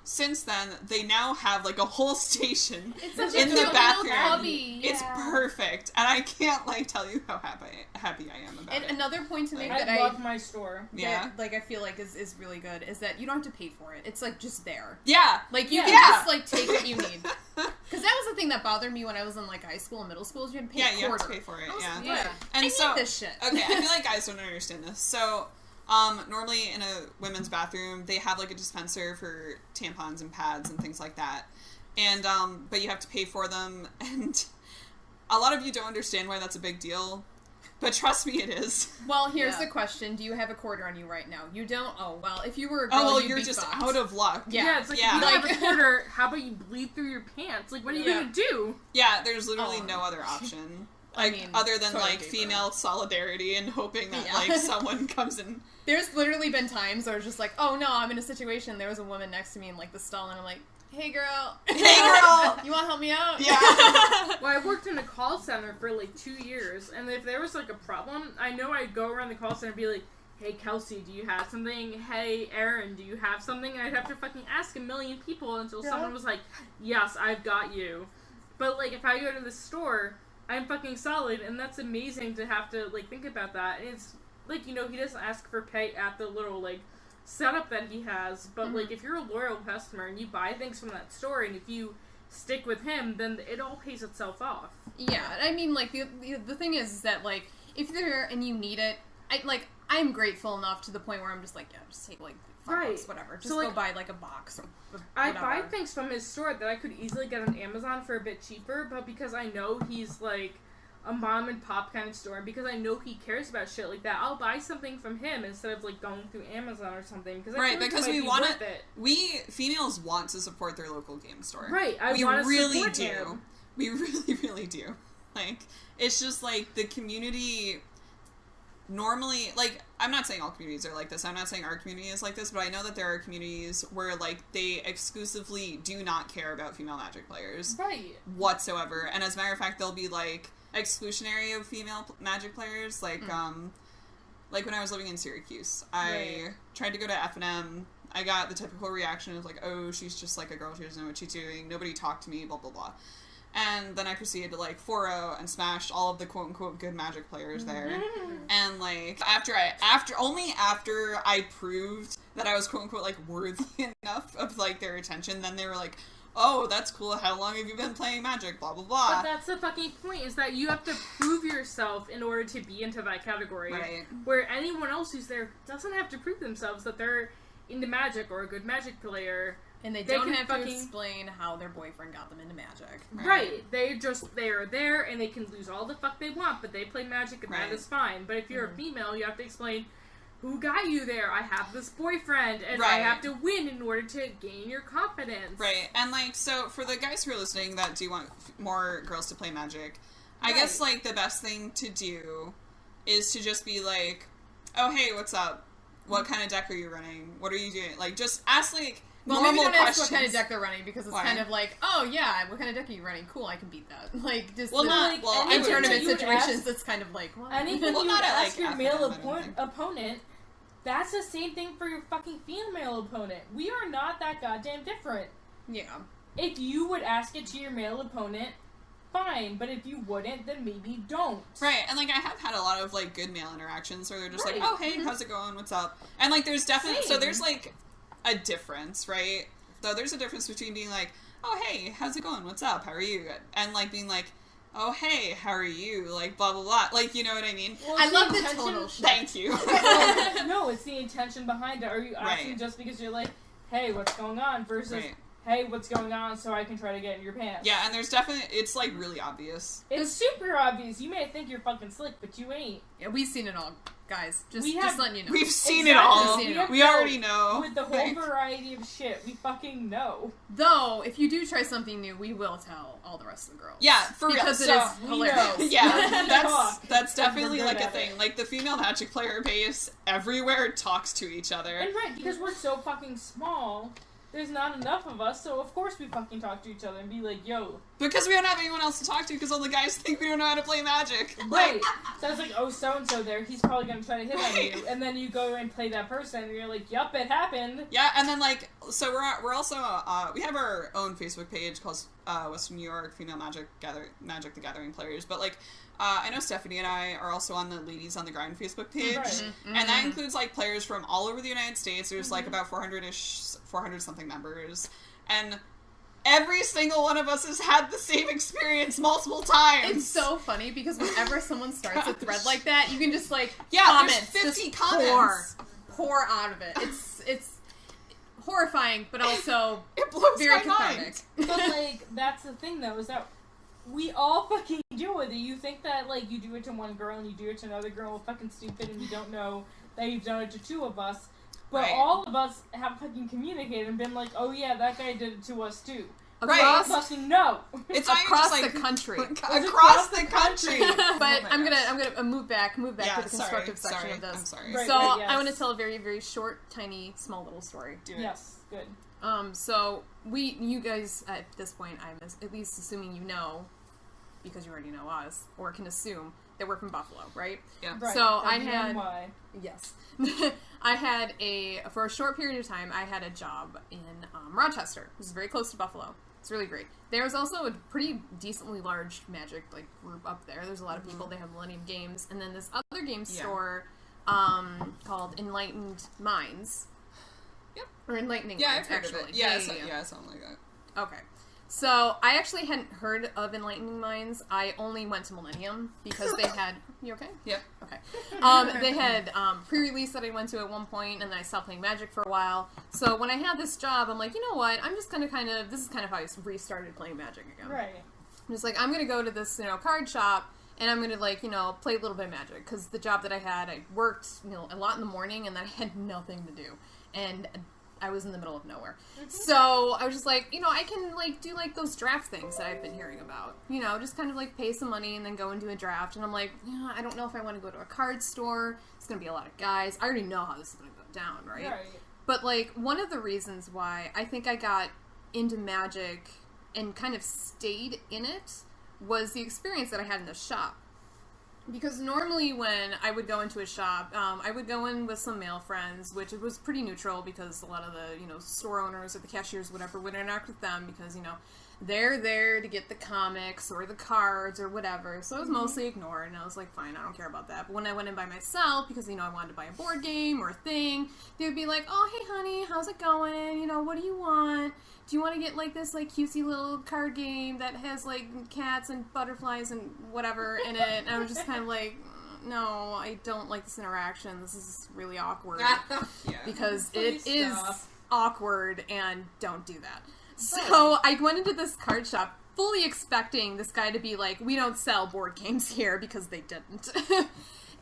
Since then, they now have, like, a whole station It's such in a the cute little bathroom. hobby. It's perfect. And I can't, like, tell you how happy I am about And it. another point to make Like- that I my store. Yeah. that, like I feel like is really good is that you don't have to pay for it. It's like just there. Yeah. Like you Yeah. can just like take what you need. Because that was the thing that bothered me when I was in like high school and middle school. Is you had to pay Yeah, a you have quarter. to pay for it, I was yeah. like, Yeah. And I so, need this shit. okay, I feel like guys don't understand this. So, normally in a women's bathroom, they have, like, a dispenser for tampons and pads and things like that. And, but you have to pay for them, and a lot of you don't understand why that's a big deal. But trust me, it is. Well, here's the question. Do you have a quarter on you right now? You don't? Oh, well, if you were a girl, oh, well, you'd you're be just fucked. out of luck. Yeah, it's like, if you don't have a quarter, how about you bleed through your pants? Like, what are you going to do? Yeah, there's literally no other option. Like, I mean, other than, totally like, female solidarity and hoping that, Yeah. like, someone comes in. There's literally been times where it's just like, oh no, I'm in a situation, there was a woman next to me in, like, the stall, and I'm like, hey girl. Hey girl! You want to help me out? Yeah. Well, I worked in a call center for, like, 2 years, and if there was, like, a problem, I know I'd go around the call center and be like, hey, Kelsey, do you have something? Hey, Aaron, do you have something? And I'd have to fucking ask a million people until someone was like, yes, I've got you. But, like, if I go to the store, I'm fucking solid, and that's amazing to have to, like, think about that. And it's, like, you know, he doesn't ask for pay at the little, like, setup that he has, but, like, if you're a loyal customer and you buy things from that store, and if you stick with him, then it all pays itself off. Yeah, I mean, like, the thing is that, like, if you're there and you need it, I'm grateful enough to the point where I'm just like, yeah, just take, like, $5, whatever. Just go buy, like, a box or whatever. I buy things from his store that I could easily get on Amazon for a bit cheaper, but because I know he's, like, a mom and pop kind of store, and because I know he cares about shit like that, I'll buy something from him instead of, like, going through Amazon or something. Because I feel like because it might we be want worth it. We females want to support their local game store. Right, we want to really support do. him. We really, really do. Like, it's just like the community. Normally, like, I'm not saying all communities are like this. I'm not saying our community is like this, but I know that there are communities where, like, they exclusively do not care about female Magic players. Right. Whatsoever. And as a matter of fact, they'll be, like, exclusionary of female Magic players. Like, like when I was living in Syracuse, I tried to go to F&M. I got the typical reaction of, like, oh, she's just, like, a girl. She doesn't know what she's doing. Nobody talked to me, blah, blah, blah. And then I proceeded to, like, 4-0 and smashed all of the quote-unquote good Magic players there. And, like, after I proved that I was quote-unquote, like, worthy enough of, like, their attention, then they were like, oh, that's cool, how long have you been playing Magic, blah, blah, blah. But that's the fucking point, is that you have to prove yourself in order to be into that category. Right. Where anyone else who's there doesn't have to prove themselves that they're into Magic or a good Magic player. And they don't have to explain how their boyfriend got them into Magic. Right. They are there, and they can lose all the fuck they want, but they play Magic, and that is fine. But if you're a female, you have to explain, who got you there? I have this boyfriend, and I have to win in order to gain your confidence. Right. And, like, so for the guys who are listening that do want more girls to play Magic, I guess, like, the best thing to do is to just be like, oh, hey, what's up? What kind of deck are you running? What are you doing? Like, just ask, like, well, normal maybe don't questions. ask what kind of deck they're running, because it's kind of like, oh yeah, what kind of deck are you running? Cool, I can beat that. Like, just in tournament situations, it's kind of like, what? Anything you ask your male opponent, that's the same thing for your fucking female opponent. We are not that goddamn different. Yeah. If you would ask it to your male opponent, fine, but if you wouldn't, then maybe don't. Right, and, like, I have had a lot of, like, good male interactions where they're just like, oh, hey, how's it going? What's up? And, like, there's definitely, so there's, like, a difference, right? So there's a difference between being like, oh, hey, how's it going? What's up? How are you? And, like, being like, oh, hey, how are you? Like, blah, blah, blah. Like, you know what I mean? Well, I love the tonal shit. Thank you. No, it's the intention behind it. Are you asking just because you're like, hey, what's going on? Versus, hey, what's going on so I can try to get in your pants? Yeah, and there's definitely, it's, like, really obvious. It's super obvious. You may think you're fucking slick, but you ain't. Yeah, we've seen it all, guys. Just letting you know. We've seen it all. We already know. With the whole variety of shit, we fucking know. Though, if you do try something new, we will tell all the rest of the girls. Yeah, for real. Because it is hilarious. Yeah, that's definitely, like, a thing. Like, the female Magic player base everywhere talks to each other. And because we're so fucking small, there's not enough of us, so of course we fucking talk to each other and be like, yo. Because we don't have anyone else to talk to, because all the guys think we don't know how to play Magic. Right. So it's like, oh, so-and-so there, he's probably going to try to hit on you. And then you go and play that person, and you're like, yup, it happened. Yeah, and then, like, so we're also, we have our own Facebook page called Western New York Female Magic the Gathering Players, but, like, I know Stephanie and I are also on the Ladies on the Grind Facebook page, and that includes, like, players from all over the United States. There's, like, about 400-something members, and every single one of us has had the same experience multiple times. It's so funny, because whenever someone starts a thread like that, you can just, like, comments, there's 50 just comments. Pour out of it. It's horrifying, but also it blows very my cathartic. mind. But, like, that's the thing, though, is that we all fucking do it. You think that, like, you do it to one girl and you do it to another girl fucking stupid and you don't know that you've done it to two of us. But all of us have fucking communicated and been like, oh yeah, that guy did it to us too. Across, fucking no. It's across just, like, the country. Across the country. But I'm gonna move back to the constructive section of this. I'm sorry. Right, So yes. I want to tell a very, very short, tiny, small little story. Do it. Yes, good. So you guys at this point, I'm at least assuming you know, because you already know us, or can assume that we're from Buffalo, right? Yeah. Right. So I WNY. had yes, I had for a short period of time, I had a job in Rochester, which is very close to Buffalo. It's really great. There was also a pretty decently large Magic group up there. There's a lot of people. They have Millennium Games, and then this other game store called Enlightened Minds. Yep. Or Enlightening Yeah, Minds, I've heard actually. of it. Yeah, something like that. Okay. So, I actually hadn't heard of Enlightening Minds. I only went to Millennium because they had... You okay? Yeah. Okay. They had pre-release that I went to at one point, and then I stopped playing Magic for a while. So, when I had this job, I'm like, you know what? I'm just gonna this is kind of how I restarted playing Magic again. Right. I'm just like, I'm gonna go to this, card shop, and I'm gonna, play a little bit of Magic. Because the job that I had, I worked, a lot in the morning, and then I had nothing to do. And I was in the middle of nowhere. So I was just like, I can do those draft things that I've been hearing about. Just kind of pay some money and then go and do a draft. And I'm like, I don't know if I want to go to a card store. It's going to be a lot of guys. I already know how this is going to go down, right? Right. But one of the reasons why I think I got into Magic and kind of stayed in it was the experience that I had in the shop. Because normally when I would go into a shop, I would go in with some male friends, which it was pretty neutral because a lot of the, store owners or the cashiers, whatever, would interact with them because, they're there to get the comics or the cards or whatever. So it was mostly ignored, and I was like, fine, I don't care about that. But when I went in by myself, because, I wanted to buy a board game or a thing, they would be like, oh, hey, honey, how's it going? What do you want? Do you want to get, this, cutesy little card game that has, cats and butterflies and whatever in it? And I was just kind of like, no, I don't like this interaction. This is really awkward. Because it is awkward, and don't do that. So I went into this card shop fully expecting this guy to be like, we don't sell board games here, because they didn't.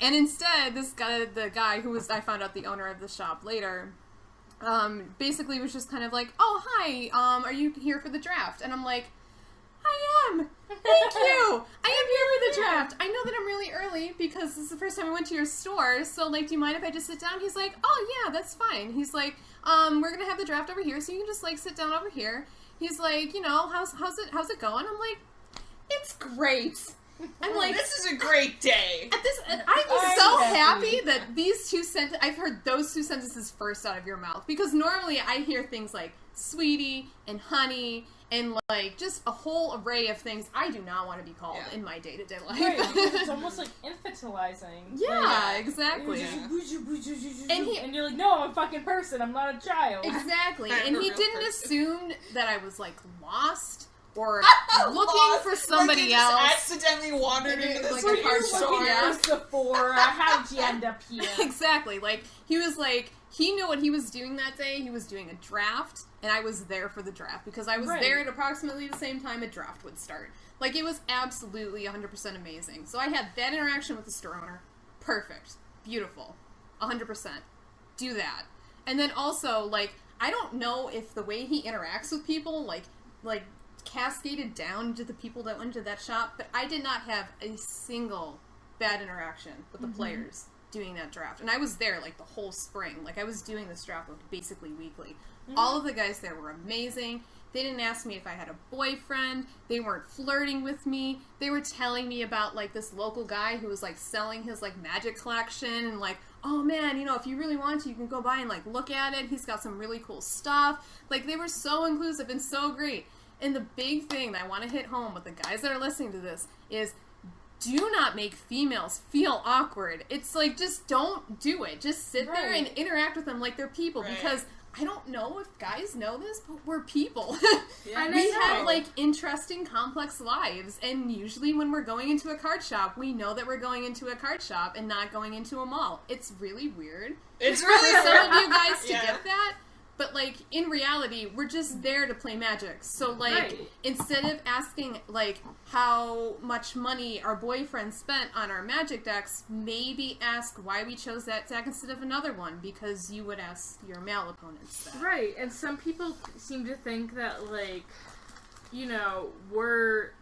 And instead, the guy who was, I found out the owner of the shop later, basically was just kind of like, oh, hi, are you here for the draft? And I'm like, I am! Thank you! I am here for the draft! I know that I'm really early because this is the first time I went to your store, so, do you mind if I just sit down? He's like, oh, yeah, that's fine. He's like, we're gonna have the draft over here, so you can just, sit down over here. He's like, how's it going? I'm like, it's great! I'm like, this is a great day. I'm so happy that these two sentences, I've heard those two sentences first out of your mouth, because normally I hear things like sweetie and honey and just a whole array of things I do not want to be called in my day-to-day life. Right, because it's almost infantilizing. Yeah, exactly. Yeah. And you're like, no, I'm a fucking person, I'm not a child. Exactly. And he didn't assume that I was lost or looking Lost, for somebody you else. Just accidentally wandered into this Were you card looking store. for Sephora? How'd you end up here? Exactly. He was he knew what he was doing that day. He was doing a draft, and I was there for the draft because I was there at approximately the same time a draft would start. It was absolutely 100% amazing. So I had that interaction with the store owner. Perfect. Beautiful. 100%. Do that. And then also, I don't know if the way he interacts with people, cascaded down to the people that went to that shop, but I did not have a single bad interaction with the players doing that draft. And I was there the whole spring. I was doing this draft basically weekly. All of the guys there were amazing. They didn't ask me if I had a boyfriend. They weren't flirting with me. They were telling me about this local guy who was selling his Magic collection and oh man, if you really want to, you can go by and look at it. He's got some really cool stuff. They were so inclusive and so great. And the big thing that I want to hit home with the guys that are listening to this is, do not make females feel awkward. It's just don't do it. Just sit there and interact with them like they're people. Because I don't know if guys know this, but we're people. Yeah. We have interesting, complex lives. And usually when we're going into a card shop, we know that we're going into a card shop and not going into a mall. It's really weird. It's really for some of you guys to get that. But, like, in reality, we're just there to play Magic. So, like, instead of asking, like, how much money our boyfriend spent on our Magic decks, maybe ask why we chose that deck instead of another one, because you would ask your male opponents that. Right, and some people seem to think that, like, you know, we're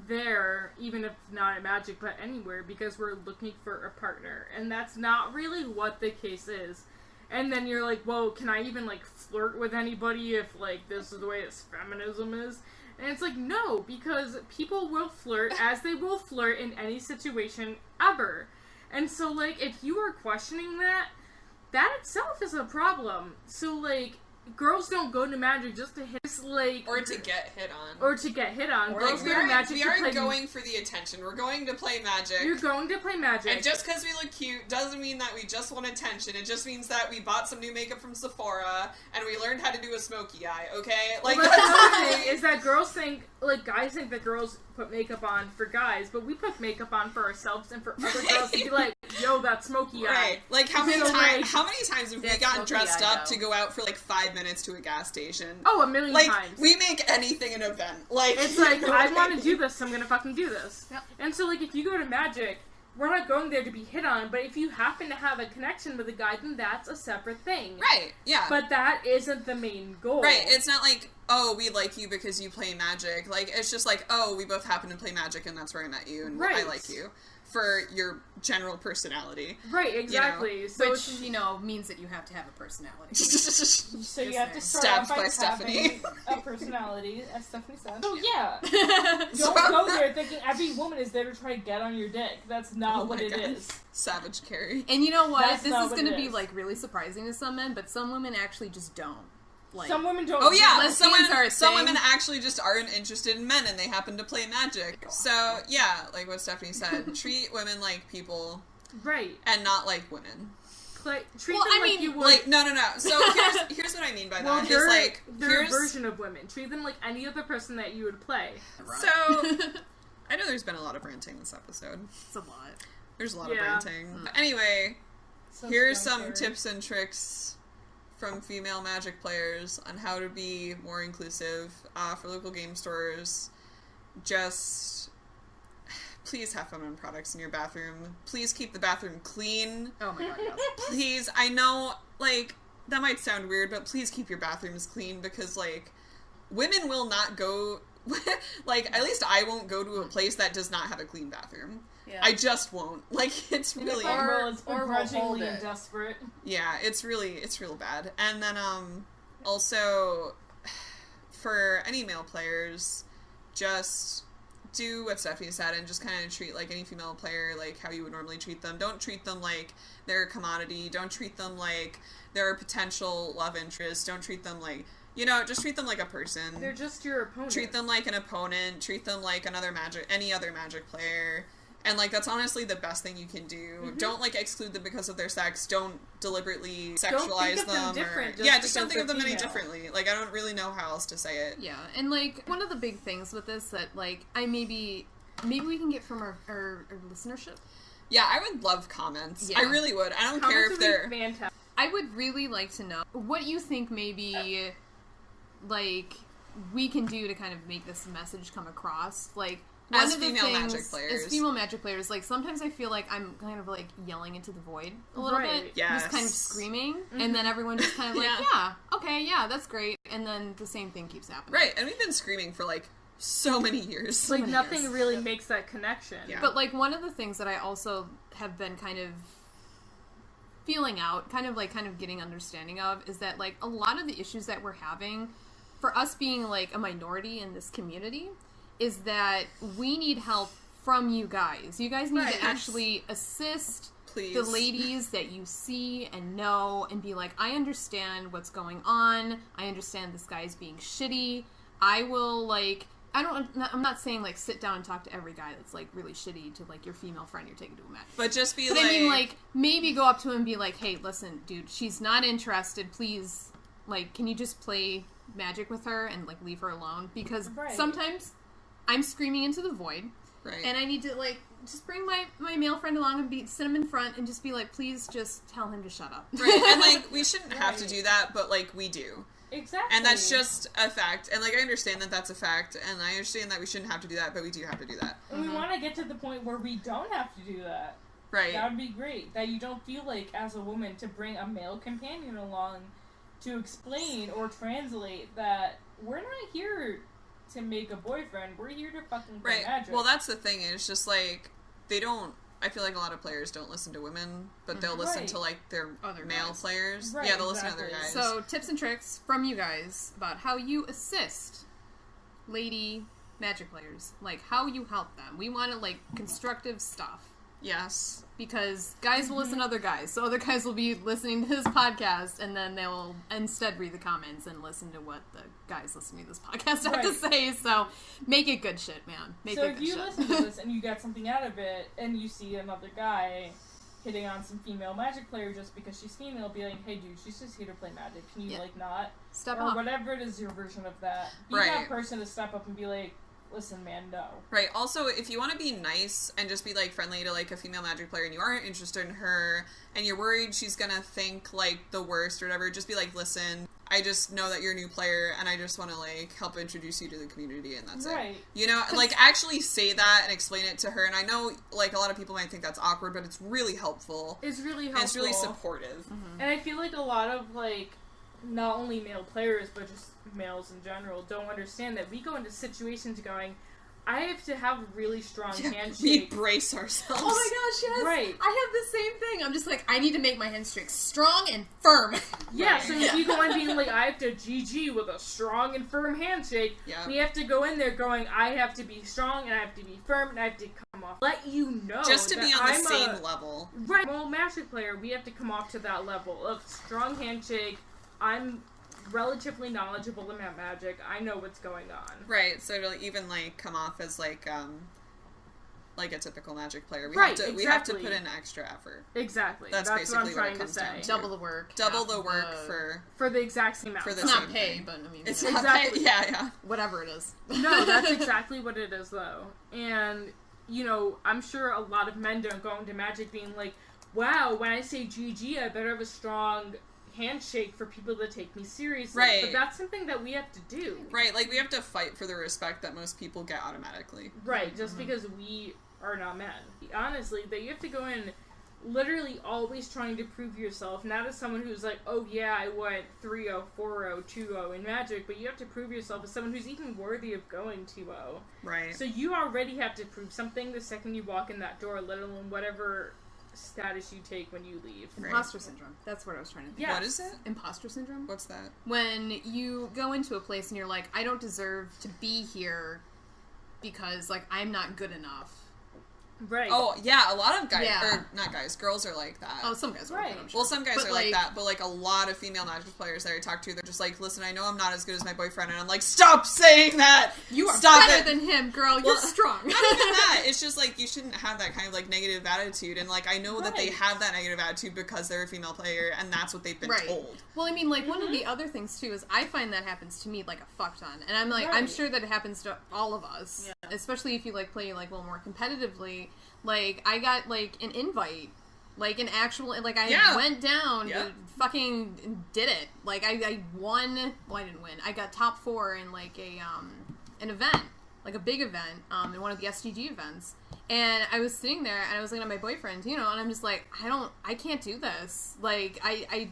there, even if not at Magic, but anywhere, because we're looking for a partner. And that's not really what the case is. And then you're like, well, can I even, like, flirt with anybody if, like, this is the way this feminism is? And it's like, no, because people will flirt as they will flirt in any situation ever. And so, like, if you are questioning that, that itself is a problem. So, like, girls don't go to Magic just to hit, like... Or to get hit on. Or to get hit on. Or Girls like, go to Magic we aren't going for the attention. We're going to play Magic. You're going to play Magic. And just because we look cute doesn't mean that we just want attention. It just means that we bought some new makeup from Sephora and we learned how to do a smoky eye, okay? Like, well, that's another thing, is that girls think, like, guys think that girls put makeup on for guys, but we put makeup on for ourselves and for other girls to be like, yo, that smoky eye. Right. Like, how many times have we gotten dressed up though. to go out for, like, 5 minutes to a gas station? Oh, a million like, times. we make anything an event. Like, it's like, I want to do this, so I'm gonna fucking do this. Yep. And so, like, if you go to Magic, we're not going there to be hit on, but if you happen to have a connection with a guy, then that's a separate thing. Right, yeah. But that isn't the main goal. Right, it's not like, oh, we like you because you play Magic. Like, it's just like, oh, we both happen to play Magic and that's where I met you and I like you. For your general personality. Right, exactly. You know? So which, you know, means that you have to have a personality. So you have to start Stabbed off by by Stephanie. having a personality, as Stephanie said. Oh yeah. Don't go there thinking every woman is there to try to get on your dick. That's not what it is. Savage Carrie. And you know what? That's this not is what going to it be, is. like, really surprising to some men, but some women actually just don't. Like, some women don't. Oh yeah, lesbians some women actually just aren't interested in men and they happen to play Magic. So yeah, like what Stephanie said, treat women like people, right, and not like women. Treat them like you would. Like no. So here's what I mean by that. They're, is like they're a version of women. Treat them like any other person that you would play. So I know there's been a lot of ranting this episode. It's a lot. There's a lot of ranting. But anyway, here's some tips and tricks from female Magic players on how to be more inclusive for local game stores. Just please have feminine products in your bathroom. Please keep the bathroom clean. Oh my god, yes. Please, I know, like, that might sound weird, but please keep your bathrooms clean because, like, women will not go, like, at least I won't go to a place that does not have a clean bathroom. Yeah. I just won't. Like, it's really... It's begrudgingly and desperate. Yeah, it's real bad. And then, also, for any male players, just do what Stephanie said and just kind of treat, like, any female player like how you would normally treat them. Don't treat them like they're a commodity. Don't treat them like they're a potential love interest. Don't treat them like... You know, just treat them like a person. They're just your opponent. Treat them like an opponent. Treat them like any other Magic player. And, like, that's honestly the best thing you can do. Mm-hmm. Don't, like, exclude them because of their sex. Don't deliberately sexualize them. Just don't think of them any differently. Like, I don't really know how else to say it. Yeah, and, like, one of the big things with this that, like, maybe we can get from our listenership. Yeah, I would love comments. Yeah. I really would. I don't comments care if they're... fantastic. I would really like to know what you think maybe, like, we can do to kind of make this message come across. Like, as female Magic players, like, sometimes I feel like I'm kind of, like, yelling into the void a little bit. Yes. Just kind of screaming. Mm-hmm. And then everyone just kind of like, yeah, that's great. And then the same thing keeps happening. Right, and we've been screaming for, like, so many years. Like, nothing really makes that connection. Yeah. But, like, one of the things that I also have been kind of feeling out, kind of getting understanding of, is that, like, a lot of the issues that we're having, for us being, like, a minority in this community, is that we need help from you guys. You guys need to actually assist the ladies that you see and know and be like, I understand what's going on. I understand this guy's being shitty. I will, like, I'm not saying, like, sit down and talk to every guy that's, like, really shitty to, like, your female friend you're taking to a match. But just be but I mean, like, maybe go up to him and be like, hey, listen, dude, she's not interested. Please, like, can you just play Magic with her and, like, leave her alone? Because sometimes I'm screaming into the void, Right. And I need to, like, just bring my male friend along and sit him in front and just be like, please just tell him to shut up. Right, and, like, we shouldn't have to do that, but, like, we do. Exactly. And that's just a fact. And, like, I understand that that's a fact, and I understand that we shouldn't have to do that, but we do have to do that. And we want to get to the point where we don't have to do that. Right. That would be great. That you don't feel like, as a woman, to bring a male companion along to explain or translate that we're not here to make a boyfriend. We're here to fucking play magic. Well, that's the thing. It's just, like, they don't... I feel like a lot of players don't listen to women, but they'll listen to, like, their other male guys. players. Right, yeah, they'll listen to other guys. So, tips and tricks from you guys about how you assist lady magic players. Like, how you help them. We want, like, constructive stuff. Yes. Because guys will listen to other guys. So other guys will be listening to this podcast, and then they will instead read the comments and listen to what the guys listening to this podcast have to say. So make it good shit, man. Make so it if good you shit. listen to this and you get something out of it, and you see another guy hitting on some female magic player just because she's female, be like, hey dude, she's just here to play magic. Can you, like, not? Step or up. whatever it is your version of that. Be that person to step up and be like, listen, man, no. Right. Also, if you want to be nice and just be, like, friendly to, like, a female magic player and you aren't interested in her and you're worried she's gonna think, like, the worst or whatever, just be like, listen, I just know that you're a new player and I just want to, like, help introduce you to the community and that's it. You know, like, actually say that and explain it to her. And I know, like, a lot of people might think that's awkward, but it's really helpful. It's really helpful. And it's really supportive. And I feel like a lot of, like, not only male players, but just males in general, don't understand that we go into situations going, I have to have a really strong handshake. We brace ourselves. Oh my gosh, yes! Right. I have the same thing. I'm just like, I need to make my handshake strong and firm. Yeah, so if you go in being like, I have to GG with a strong and firm handshake, we have to go in there going, I have to be strong and I have to be firm and I have to come off. Let you know. Just to that be on the same level. Right. Well, Magic player, we have to come off to that level of strong handshake. I'm relatively knowledgeable about magic. I know what's going on. Right, so to even, like, come off as, like a typical magic player. We have to put in extra effort. Exactly. That's basically basically what I'm what it trying comes to say. down to. Double the work. Double the work for the exact same amount. For the it's same not pay, thing. but I mean, it's not pay. Yeah. Whatever it is. No, that's exactly what it is, though. And, you know, I'm sure a lot of men don't go into magic being like, wow, when I say GG, I better have a strong handshake for people to take me seriously. Right. But that's something that we have to do. Right, like, we have to fight for the respect that most people get automatically. Right, just because we are not men. Honestly, that you have to go in literally always trying to prove yourself, not as someone who's like, oh yeah, I went 3-0, 4-0, 2-0 in Magic, but you have to prove yourself as someone who's even worthy of going 2-0. Right. So you already have to prove something the second you walk in that door, let alone whatever status you take when you leave. Imposter syndrome. That's what I was trying to think. Yes. What is it? Imposter syndrome? What's that? When you go into a place and you're like, I don't deserve to be here because, like, I'm not good enough. Right. Oh, yeah, a lot of guys, or not guys, girls are like that. Oh, some guys are like that, I'm sure. Well, some guys are like that, but, like, a lot of female Magic players that I talk to, they're just like, listen, I know I'm not as good as my boyfriend, and I'm like, stop saying that! You are Stop better than him, girl. You're strong. Not even that. It's just, like, you shouldn't have that kind of, like, negative attitude, and, like, I know that they have that negative attitude because they're a female player, and that's what they've been told. Well, I mean, like, one of the other things, too, is I find that happens to me, like, a fuck ton, and I'm like, I'm sure that it happens to all of us, especially if you, like, play, like, a little more competitively. Like, I got, like, an invite. Like, an actual... Like, I went down and fucking did it. Like, I won... Well, I didn't win. I got top 4 in, like, an event. Like, a big event. In one of the SDG events. And I was sitting there, and I was looking at my boyfriend, you know, and I'm just like, I can't do this. Like, I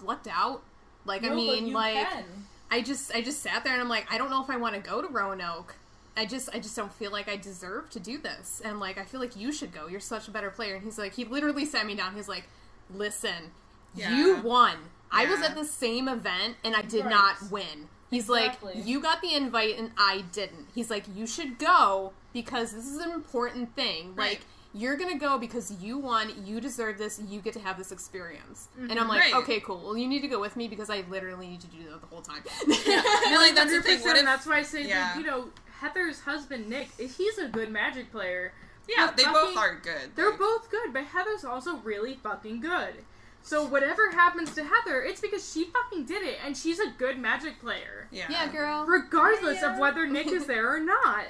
lucked out. Like, no, I mean, like... Can. I just sat there, and I'm like, I don't know if I want to go to Roanoke. I just don't feel like I deserve to do this. And, like, I feel like you should go. You're such a better player. And he's like, he literally sat me down. He's like, listen, you won. I was at the same event, and I did not win. He's like, you got the invite, and I didn't. He's like, you should go, because this is an important thing. Like, you're gonna go because you won, you deserve this, you get to have this experience. And I'm like, okay, cool. Well, you need to go with me, because I literally need to do that the whole time. No, like, that's the thing. What if, that's why I say, that, you know, Heather's husband, Nick, he's a good Magic player. Yeah, they both are good. They're both good, but Heather's also really fucking good. So whatever happens to Heather, it's because she fucking did it, and she's a good Magic player. Yeah, girl. Regardless of whether Nick is there or not.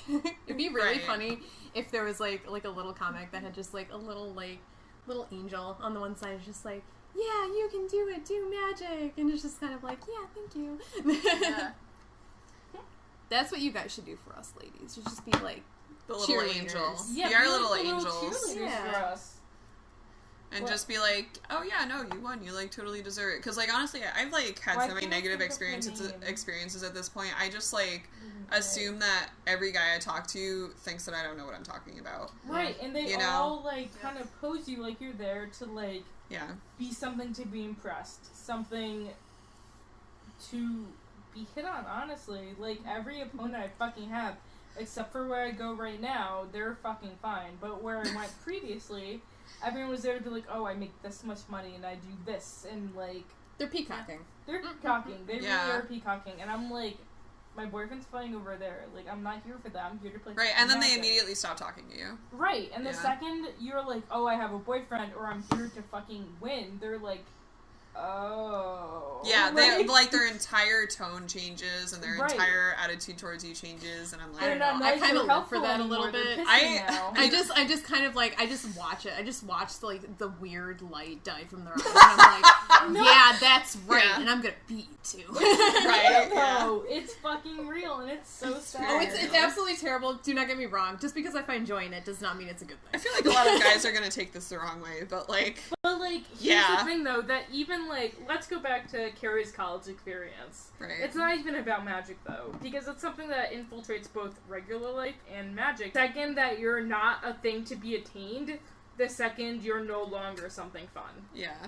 It'd be really Right. funny if there was like a little comic that had just like a little angel on the one side, just like, yeah, you can do it, do magic, and it's just kind of like, yeah, thank you. Yeah. That's what you guys should do for us, ladies. You just be like The little cheerleaders. angel. Yeah, we are be little like the angels. cheerleaders Yeah. for us. And What? just be like, oh yeah, no, you won. You like totally deserve it. Because like honestly, I've like had Why so many can't I negative think of her experiences name? at this point. I just like assume that every guy I talk to thinks that I don't know what I'm talking about. Right, and they You know? all like kind of pose you like you're there to like Yeah. be something to be impressed, something to be hit on, honestly. Like, every opponent I fucking have, except for where I go right now, they're fucking fine. But where I went previously, everyone was there to be like, oh, I make this much money and I do this, and like, they're peacocking. they're peacocking. They Yeah. really are peacocking. And I'm like, my boyfriend's playing over there. Like, I'm not here for that. I'm here to play Right, and then they Magic. immediately stop talking to you. Right, and the Yeah. second you're like, oh, I have a boyfriend, or I'm here to fucking win, they're like, oh. Yeah, they like their entire tone changes and their Right. entire attitude towards you changes, and I'm They're like, not I nice kinda or live helpful for that a anymore, little they're bit. pissy now. I just kind of like, I just watch it. I just watch like the weird light die from their eyes. And I'm like, yeah, that's right, Yeah. and I'm gonna beat you too. Right, yeah. No, it's fucking real, and it's so sad. Oh, it's absolutely terrible. Do not get me wrong. Just because I find joy in it does not mean it's a good I thing. feel like a lot of guys are gonna take this the wrong way, but like, But, like, here's Yeah. the thing, though, that even, like, let's go back to Carrie's college experience. right. It's not even about magic, though, because it's something that infiltrates both regular life and magic. The second that you're not a thing to be attained, the second you're no longer something fun. Yeah.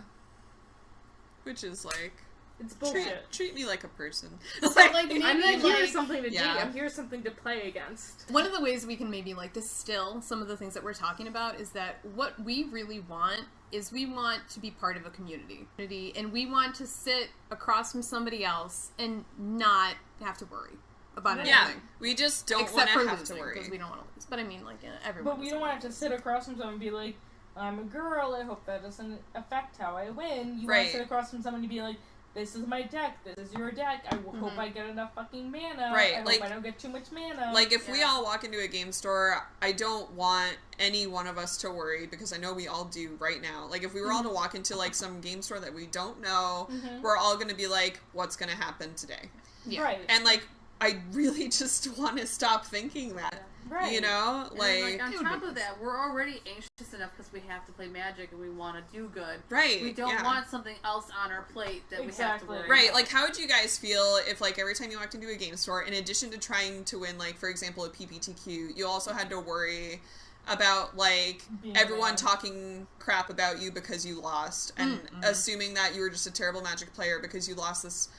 Which is like, It's bullshit. treat me like a person. Like maybe I'm not here like, something to yeah. date. I'm here something to play against. one of the ways we can maybe like distill some of the things that we're talking about is that what we really want is we want to be part of a community, and we want to sit across from somebody else and not have to worry about Yeah, anything. we just don't want Except to for have losing, to because worry. we don't want to lose. But I mean, like, everyone. But we don't want to sit across from someone and be like, I'm a girl, I hope that doesn't affect how I win. You want Right. to sit across from someone and be like, this is my deck, this is your deck, I hope I get enough fucking mana, Right, I like- hope I don't get too much mana. Like, if we Yeah. all walk into a game store, I don't want any one of us to worry, because I know we all do right now. Like, if we were all to walk into, like, some game store that we don't know, we're all gonna be like, what's gonna happen today? Yeah. Right. And, like, I really just want to stop thinking that. Right. You know? And Like, then, on it would top be of that, we're already anxious enough because we have to play Magic and we want to do good. right. We don't yeah. want something else on our plate that we have to Exactly. worry Right, about. like, how would you guys feel if, like, every time you walked into a game store, in addition to trying to win, like, for example, a PPTQ, you also had to worry about, like, Being everyone mad. talking crap about you because you lost, and assuming that you were just a terrible Magic player because you lost this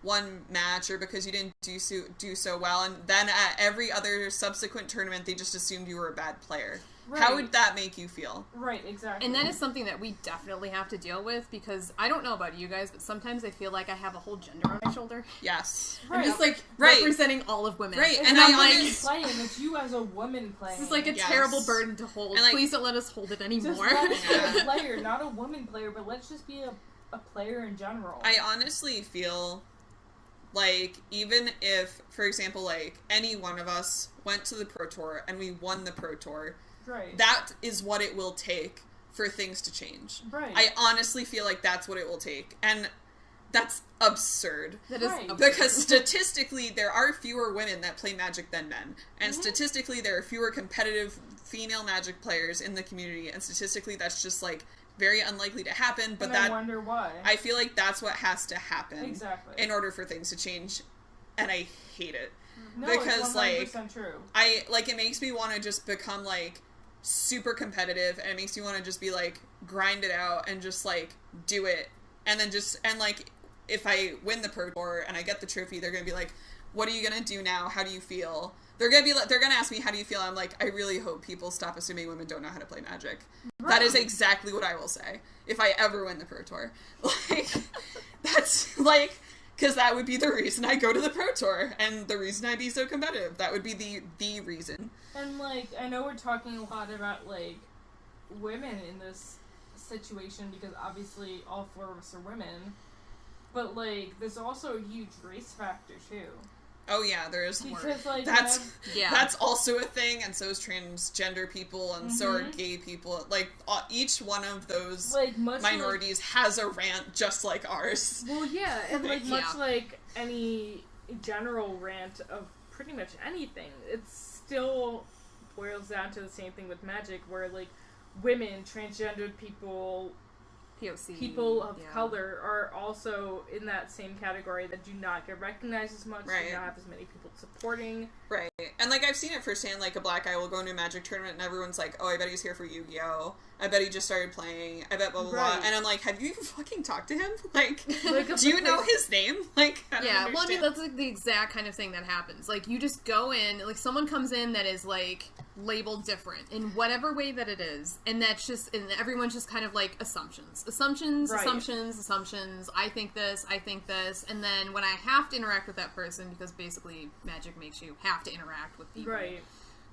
one match, or because you didn't do so well, and then at every other subsequent tournament, they just assumed you were a bad player. How Right. would that make you feel? Right, exactly. And that is something that we definitely have to deal with, because I don't know about you guys, but sometimes I feel like I have a whole gender on my shoulder. Yes. right. I'm just like Right. representing all of women. Right, It's and not I you honest- playing, it's you as a woman playing. This is like a Yes. terrible burden to hold. And, like- Please don't let us hold it just anymore. let us be Yeah. a player, not a woman player, but let's just be a player in general. I honestly feel like, even if, for example, like, any one of us went to the Pro Tour and we won the Pro Tour, right. that is what it will take for things to change. Right. I honestly feel like that's what it will take. And that's absurd. That is Right. absurd. Because statistically, there are fewer women that play Magic than men. And statistically, there are fewer competitive female Magic players in the community. And statistically, that's just, like, very unlikely to happen. But and I that, wonder why. I feel like that's what has to happen. Exactly. In order for things to change. And I hate it. no, because, it's 100% like, true. It makes me want to just become, like, super competitive, and it makes me want to just be, like, grind it out and just, like, do it. And then like, if I win the Pro Tour and I get the trophy, they're gonna be like, what are you gonna do now? How do you feel? They're gonna ask me, how do you feel? I'm like, I really hope people stop assuming women don't know how to play Magic. That is exactly what I will say if I ever win the Pro Tour. Like, that's, like, because that would be the reason I go to the Pro Tour, and the reason I'd be so competitive. That would be the reason. And, like, I know we're talking a lot about, like, women in this situation, because obviously all four of us are women, but, like, there's also a huge race factor, too. Oh yeah, there is more. Because, like, That's also a thing, and so is transgender people, and so are gay people. Like, each one of those minorities has a rant just like ours. Well, yeah, and like much like any general rant of pretty much anything, it still boils down to the same thing with Magic, where like women, transgendered people, POC, people of color are also in that same category that do not get recognized as much, do not have as many people supporting. Right. And, like, I've seen it firsthand, like, a black guy will go into a Magic tournament and everyone's like, oh, I bet he's here for Yu-Gi-Oh! I bet he just started playing. I bet blah, blah, blah. And I'm like, have you even fucking talked to him? Like do you know his name? Like, I don't understand. Well, I mean, that's, like, the exact kind of thing that happens. Like, you just go in, like, someone comes in that is, like, labeled different in whatever way that it is, and that's just, and everyone's just kind of, like, assumptions. Assumptions, I think this, and then when I have to interact with that person, because basically Magic makes you have to interact with people. Right.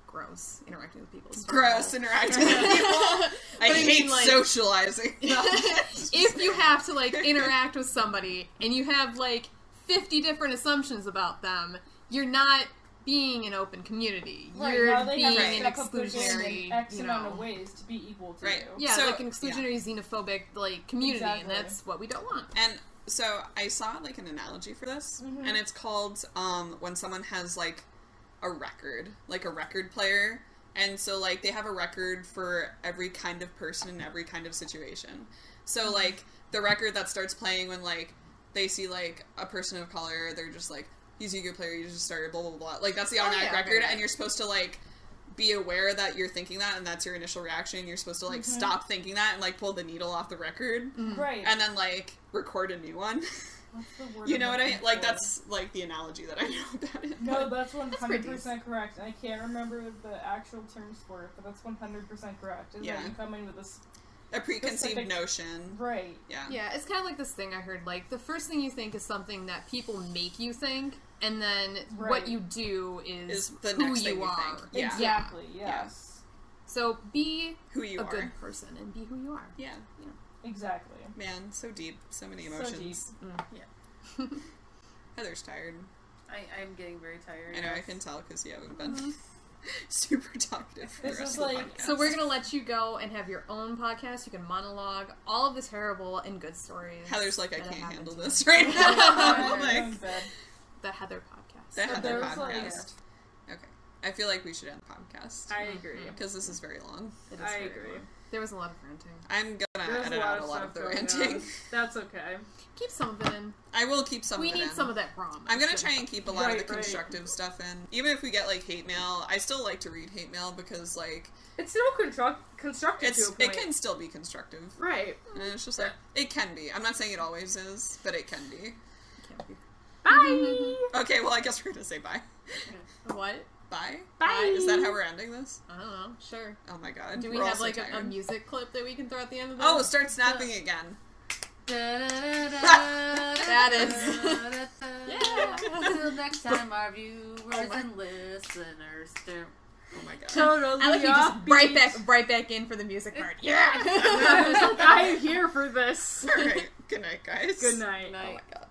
Gross. Interacting with people. Gross. Interacting with people. I hate socializing. If you have to, like, interact with somebody, and you have, like, 50 different assumptions about them, you're not being an open community. You're being an exclusionary, X amount of ways to be equal to you. Yeah, so, like an exclusionary, xenophobic, like, community, and that's what we don't want. And so I saw, like, an analogy for this, and it's called, when someone has, like, a record, like a record player, and so, like, they have a record for every kind of person in every kind of situation. So, like, the record that starts playing when, like, they see, like, a person of color, they're just like, he's a Yu-Gi-Oh player, you just started, blah, blah, blah. Like, that's the automatic record, and you're supposed to, like, be aware that you're thinking that, and that's your initial reaction. You're supposed to, like, stop thinking that and, like, pull the needle off the record. Right. And then, like, record a new one. You know what I mean? Like, that's, like, the analogy that I know about it. No, that's 100% correct. I can't remember the actual terms for it, but that's 100% correct. Is that you come in with a preconceived notion. Right. Yeah. Yeah, it's kind of like this thing I heard, like, the first thing you think is something that people make you think, and then what you do is the who next you thing are. You think. Yeah. Exactly, yes. So be who you are. Good person, and be who you are. Yeah. Exactly. Man, so deep. So many emotions. So deep. Yeah. Heather's tired. I'm getting very tired. I know, I can tell because you haven't been super talkative for the rest of the podcast. So we're gonna let you go and have your own podcast. You can monologue all of the terrible and good stories. Heather's like, I can't handle this right now. Like, the Heather podcast. The Heather podcast. Okay. I feel like we should end the podcast. I agree. Because this is very long. I agree. Long. There was a lot of ranting. I'm gonna edit out a lot of the ranting. That's okay. Keep some of it in. I will keep some of it in. We need some of that ROM. I'm gonna try and keep a lot of the constructive stuff in. Even if we get, like, hate mail, I still like to read hate mail because, like... It's still constructive to a point. It can still be constructive. Right. And it's just like, it can be. I'm not saying it always is, but it can be. It can be. Bye! Okay, well, I guess we're gonna say bye. What? Bye? Bye! Is that how we're ending this? I don't know. Sure. Oh my god. Do we have, like, a music clip that we can throw at the end of this? Oh, start snapping again. That is. Yeah. Until next time, our viewers and listeners. Oh my god. Totally. I like you just right back in for the music part. Yeah. I am here for this. Alright. Good night, guys. Good night. Oh my god.